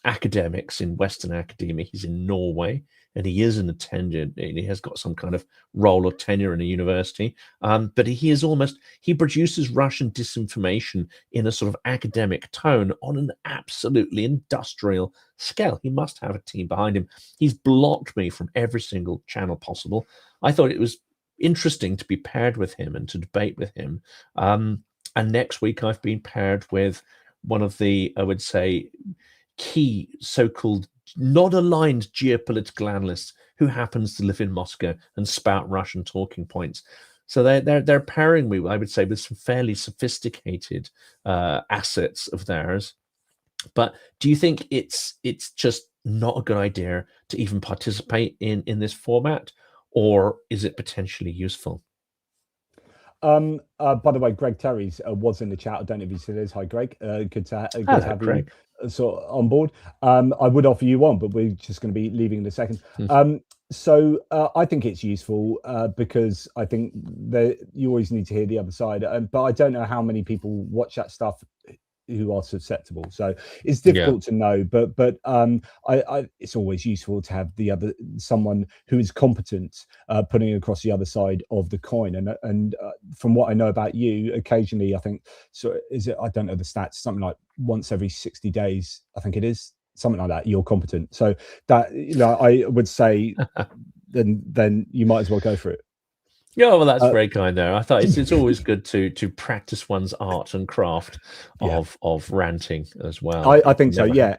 academics in Western academia. He's in Norway, and he is an attendant, and he has got some kind of role or tenure in a university. But he produces Russian disinformation in a sort of academic tone on an absolutely industrial scale. He must have a team behind him. He's blocked me from every single channel possible. I thought it was interesting to be paired with him and to debate with him. And next week I've been paired with one of the, I would say, key so-called non-aligned geopolitical analysts who happens to live in Moscow and spout Russian talking points. So they're pairing me, I would say, with some fairly sophisticated assets of theirs. But do you think it's just not a good idea to even participate in this format, or is it potentially useful? By the way, Greg Terry's was in the chat. I don't know if he still is. Hi, Greg. Good to have Greg. You sort of on board. I would offer you one, but we're just going to be leaving in a second. So I think it's useful because I think that you always need to hear the other side. But I don't know how many people watch that stuff who are susceptible. So it's difficult to know, but it's always useful to have someone who is competent putting across the other side of the coin. And from what I know about you, occasionally, I think, so is it, I don't know the stats, something like once every 60 days, I think it is, something like that, you're competent. So that, I would say then you might as well go for it. Yeah, well, that's very kind there. I thought it's always good to practice one's art and craft of ranting as well. I think so, yeah.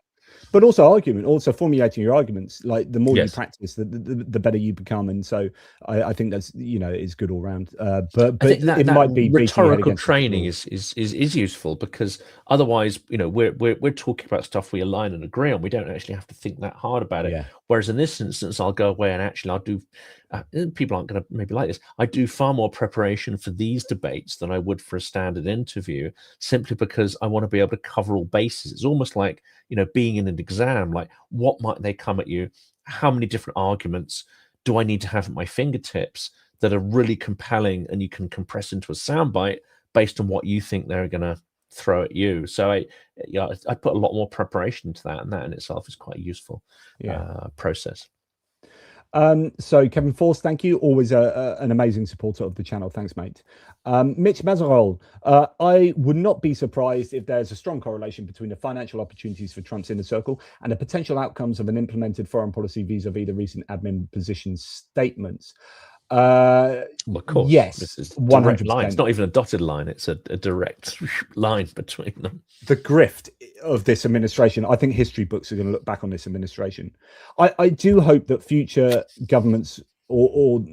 But also formulating your arguments. Like the more you practice, the better you become. And so I think that's is good all round. But it might be rhetorical training is useful, because otherwise we're talking about stuff we align and agree on. We don't actually have to think that hard about it. Whereas in this instance, I'll go away and actually I'll do. People aren't going to maybe like this. I do far more preparation for these debates than I would for a standard interview, simply because I want to be able to cover all bases. It's almost like being in an exam. Like, what might they come at you? How many different arguments do I need to have at my fingertips that are really compelling and you can compress into a soundbite based on what you think they're going to throw at you? So I put a lot more preparation into that, and that in itself is quite a useful process. So Kevin Force, thank you. Always an amazing supporter of the channel. Thanks, mate. Mitch Mazarol, I would not be surprised if there's a strong correlation between the financial opportunities for Trump's inner circle and the potential outcomes of an implemented foreign policy vis-a-vis the recent admin position statements. Well, of course, yes, this is 100%. line. It's not even a dotted line, it's a direct line between them. The grift of this administration, I think history books are going to look back on this administration. I do hope that future governments or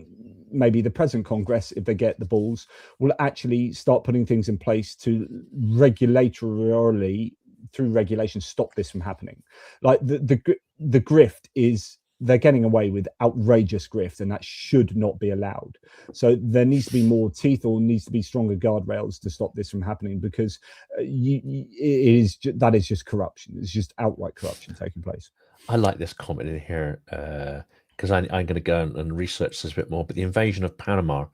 maybe the present Congress, if they get the balls, will actually start putting things in place to regulatorily, through regulation, stop this from happening. Like the grift is, they're getting away with outrageous grift, and that should not be allowed. So there needs to be more teeth, or needs to be stronger guardrails to stop this from happening, because that is just corruption. It's just outright corruption taking place. I like this comment in here because I'm going to go and research this a bit more. But the invasion of Panama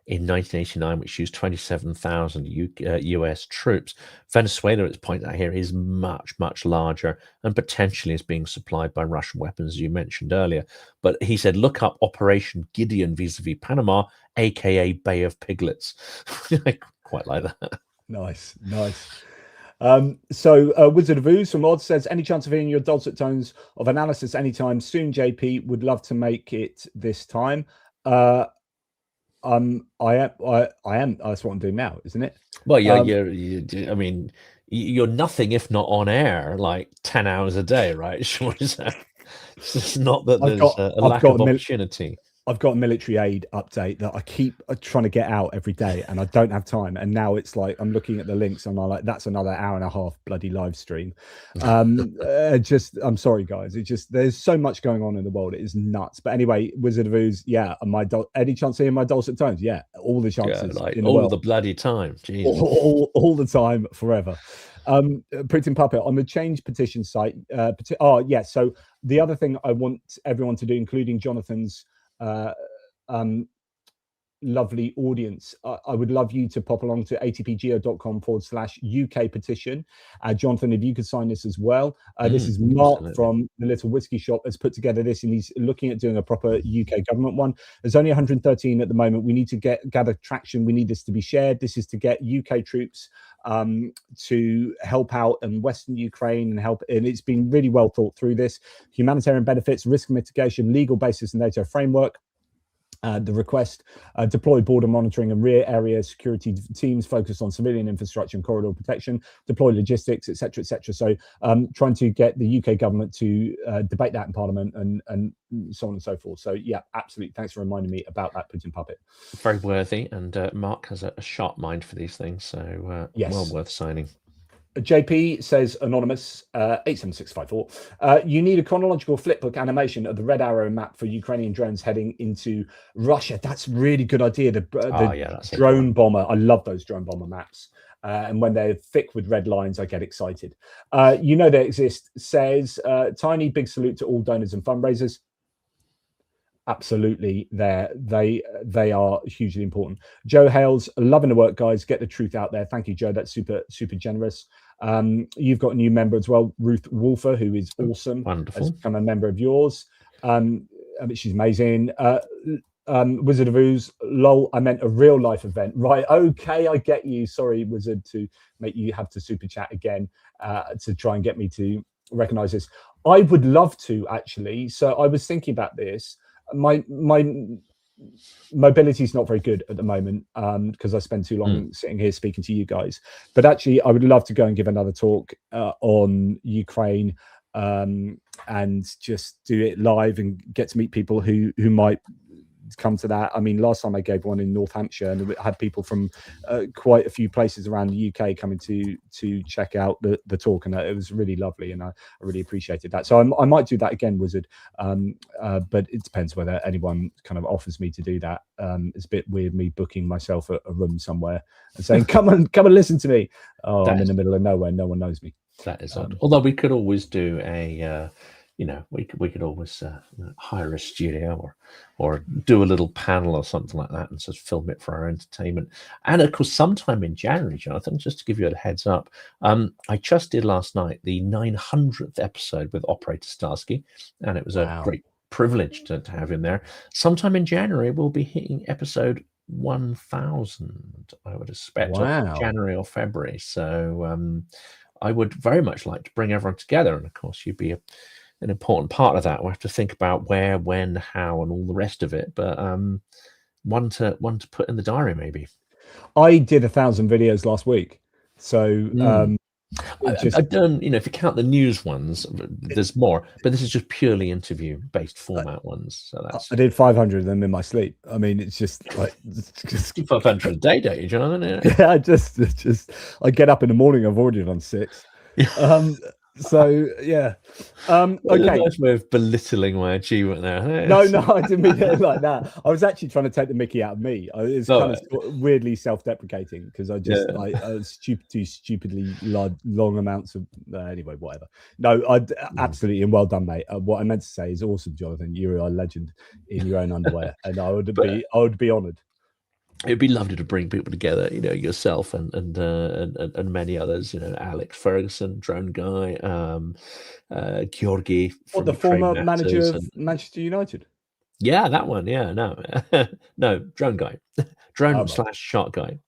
in 1989, which used 27,000 US troops. Venezuela, it's pointed out here, is much, much larger and potentially is being supplied by Russian weapons, as you mentioned earlier. But he said, look up Operation Gideon vis-a-vis Panama, aka Bay of Piglets. I quite like that. Nice. So Wizard of Ooze from Odd says, any chance of hearing your dulcet tones of analysis anytime soon, JP? Would love to make it this time. I am. That's what I'm doing now, isn't it? Well, I mean, you're nothing if not on air like 10 hours a day, right? Sure as that. It's not that there's a lack of opportunity. I've got a military aid update that I keep trying to get out every day, and I don't have time. And now it's like I'm looking at the links, and I'm like, that's another hour and a half bloody live stream. I'm sorry, guys. It's just, there's so much going on in the world. It is nuts. But anyway, Wizard of Ooze, yeah. Any chance of hearing my dulcet tones? Yeah, all the chances. Like in the all world. The bloody time. All the time, forever. Putin Puppet on the change petition site. So the other thing I want everyone to do, including Jonathan's lovely audience, I would love you to pop along to atpgeo.com/UK petition. Jonathan, if you could sign this as well. This is Mark from the Little Whiskey Shop has put together this, and he's looking at doing a proper UK government one. There's only 113 at the moment. We need to gather traction. We need this to be shared. This is to get UK troops to help out in Western Ukraine and it's been really well thought through. This humanitarian benefits, risk mitigation, legal basis, and NATO framework. The request, deploy border monitoring and rear area security teams focused on civilian infrastructure and corridor protection, deploy logistics, etc., etc. So trying to get the UK government to debate that in Parliament and so on and so forth. So yeah, absolutely. Thanks for reminding me about that, Putin Puppet. Very worthy, and Mark has a sharp mind for these things, so yes. Well worth signing. JP says, anonymous 87654, you need a chronological flipbook animation of the red arrow map for Ukrainian drones heading into Russia. That's really good idea. The drone bomber. I love those drone bomber maps. And when they're thick with red lines, I get excited. They exist. Says, tiny big salute to all donors and fundraisers. Absolutely, they are hugely important. Joe Hales, loving the work, guys. Get the truth out there. Thank you, Joe. That's super generous. You've got a new member as well, Ruth Wolfer, who is awesome. Wonderful. Has become a member of yours. I mean, she's amazing. Wizard of Ooze, lol, I meant a real life event. Right, okay, I get you. Sorry, Wizard, to make you have to super chat again to try and get me to recognize this. I would love to, actually. So I was thinking about this. My mobility is not very good at the moment because I spend too long sitting here speaking to you guys. But actually, I would love to go and give another talk on Ukraine and just do it live and get to meet people who might come to that. I mean, last time I gave one in North Hampshire, and it had people from quite a few places around the UK coming to check out the talk, and it was really lovely, and I really appreciated that. So I might do that again, Wizard, but it depends whether anyone kind of offers me to do that. It's a bit weird me booking myself a room somewhere and saying, come and listen to me. Oh, I'm in the middle of nowhere, no one knows me. That is odd. Although we could always do a we could always hire a studio or do a little panel or something like that and just film it for our entertainment. And of course, sometime in January, Jonathan, just to give you a heads up, I just did last night the 900th episode with Operator Starsky, and it was a great privilege to have him there. Sometime in January, we'll be hitting episode 1000, I would expect, January or February. So I would very much like to bring everyone together, and of course, you'd be an important part of that. We'll have to think about where, when, how, and all the rest of it. But one to put in the diary, maybe. I did 1,000 videos last week, so I've done. If you count the news ones, there's more. But this is just purely interview-based format ones. So that's. I did 500 of them in my sleep. I mean, it's just like 500 a day, don't you, Jonathan? Yeah, I get up in the morning. I've already done 6. So yeah, okay. Nice way of belittling my achievement there. No, I didn't mean it like that. I was actually trying to take the mickey out of me. It's kind of weirdly self-deprecating because I just too stupidly long amounts of anyway, whatever. No, I absolutely, and well done, mate. What I meant to say is awesome, Jonathan. You're a legend in your own underwear, and I would be honoured. It'd be lovely to bring people together, yourself and many others, Alex Ferguson, Drone Guy, Georgi. What, the former manager of Manchester United? Yeah, that one. Yeah, no, Drone Guy, Drone/Shark Guy,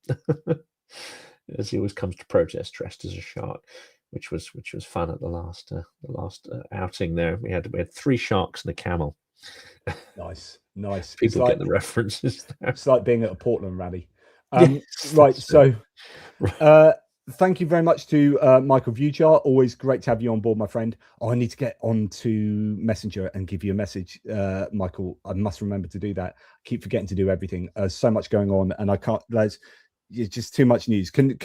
as he always comes to protest dressed as a shark, which was fun at the last outing. There, we had 3 sharks and a camel. Nice. People get the references there. It's like being at a Portland rally. Right. So thank you very much to Michael Viewchart. Always great to have you on board, my friend. I need to get onto Messenger and give you a message, Michael. I must remember to do that. I keep forgetting to do everything. So much going on, and I can't. There's just too much news. Can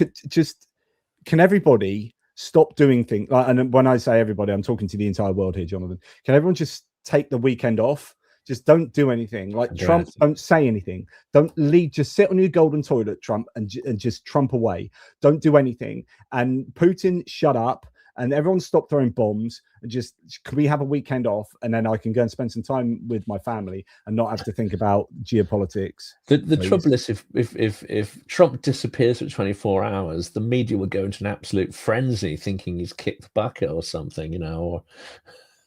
everybody stop doing things? And when I say everybody, I'm talking to the entire world here, Jonathan. Can everyone just take the weekend off? Just don't do anything. Like Trump, don't say anything. Don't leave. Just sit on your golden toilet, Trump, and just Trump away. Don't do anything. And Putin, shut up. And everyone stop throwing bombs. And just, can we have a weekend off? And then I can go and spend some time with my family and not have to think about geopolitics. The trouble is, if Trump disappears for 24 hours, the media will go into an absolute frenzy, thinking he's kicked the bucket or something, or.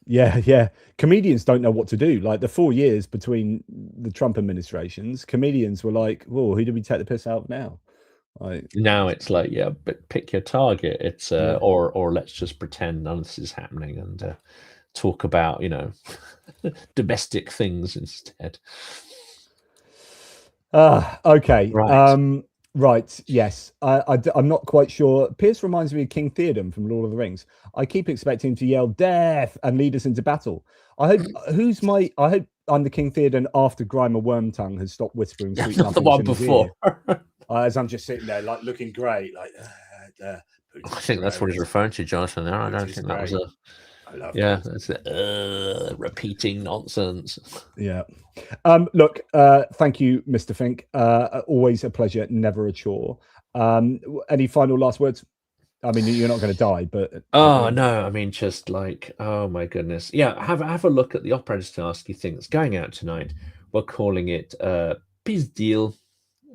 Yeah. Comedians don't know what to do. Like the 4 years between the Trump administrations, comedians were like, "Whoa, who do we take the piss out of now?" Like, now it's like, but pick your target. It's or let's just pretend none of this is happening and talk about domestic things instead. Okay. Right. Yes. I'm not quite sure. Pierce reminds me of King Theoden from Lord of the Rings. I keep expecting him to yell "death" and lead us into battle. I hope I'm the King Theoden after Grimer Wormtongue has stopped whispering. Sweet not the one before. As I'm just sitting there, like looking great, like. I think that's what he's referring to, Jonathan. There, I don't think that was a. That's repeating nonsense. Yeah. Look, thank you, Mr. Fink. Always a pleasure, never a chore. Any final last words? I mean, you're not going to die, but no, I mean, just like, oh my goodness, have a look at the Operator Starsky thing that's going out tonight. We're calling it Peace Deal.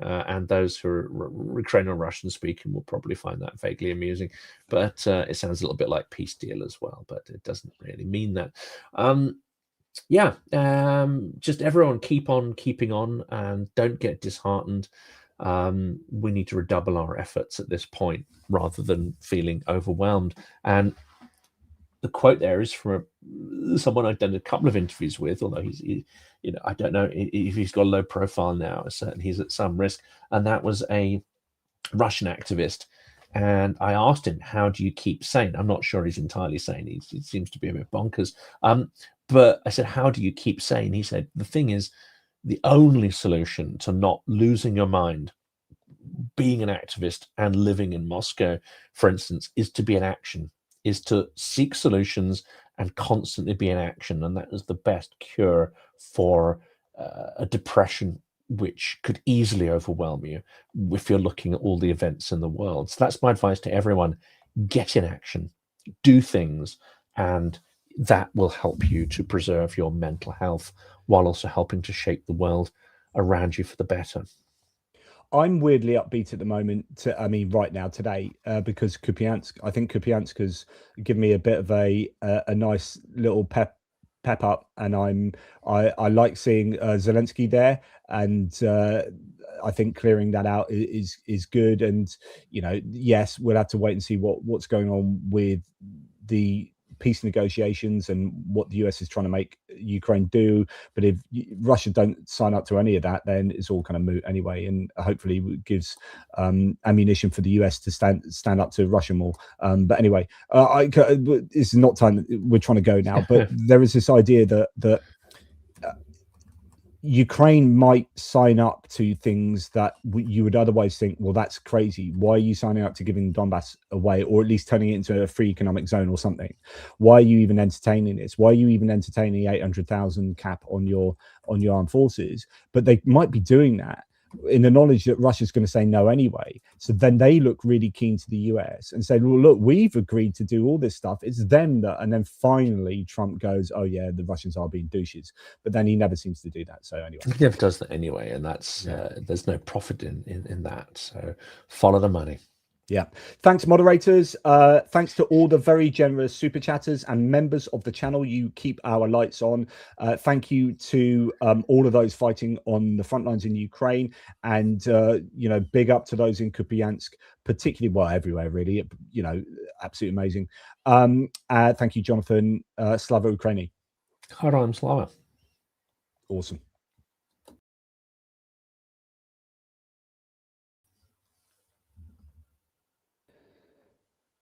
and those who are Ukrainian or Russian speaking will probably find that vaguely amusing. But it sounds a little bit like peace deal as well, but it doesn't really mean that. Yeah, just everyone keep on keeping on and don't get disheartened. We need to redouble our efforts at this point rather than feeling overwhelmed. And the quote there is from someone I've done a couple of interviews with, although I don't know if he's got a low profile now. Certainly he's at some risk, and that was a Russian activist. And I asked him, how do you keep sane? I'm not sure he's entirely sane. He seems to be a bit bonkers. But I said, how do you keep sane? He said, the thing is, the only solution to not losing your mind, being an activist and living in Moscow, for instance, is to be in action, is to seek solutions and constantly be in action. And that is the best cure for a depression which could easily overwhelm you if you're looking at all the events in the world. So that's my advice to everyone. Get in action, do things, and that will help you to preserve your mental health while also helping to shape the world around you for the better. I'm weirdly upbeat at the moment. Right now today, because Kupiansk. I think Kupiansk has given me a bit of a nice little pep up, and I like seeing Zelensky there, and I think clearing that out is good. And yes, we'll have to wait and see what's going on with the peace negotiations and what the US is trying to make Ukraine do. But if Russia don't sign up to any of that, then it's all kind of moot anyway, and hopefully it gives ammunition for the US to stand up to Russia more. But anyway, it's not time. We're trying to go now, but there is this idea that Ukraine might sign up to things that you would otherwise think, well, that's crazy. Why are you signing up to giving Donbass away, or at least turning it into a free economic zone or something? Why are you even entertaining this? Why are you even entertaining 800,000 cap on your armed forces? But they might be doing that in the knowledge that Russia's going to say no anyway. So then they look really keen to the US and say, well, look, we've agreed to do all this stuff. It's them that, and then finally Trump goes, oh yeah, the Russians are being douches. But then he never seems to do that. So anyway. He never does that anyway. And that's, there's no profit in that. So follow the money. Yeah. Thanks, moderators. Thanks to all the very generous super chatters and members of the channel. You keep our lights on. Thank you to all of those fighting on the front lines in Ukraine, and big up to those in Kupiansk, particularly, well, everywhere really. Absolutely amazing. Thank you, Jonathan. Slava Ukraini. Haram Slava. Awesome.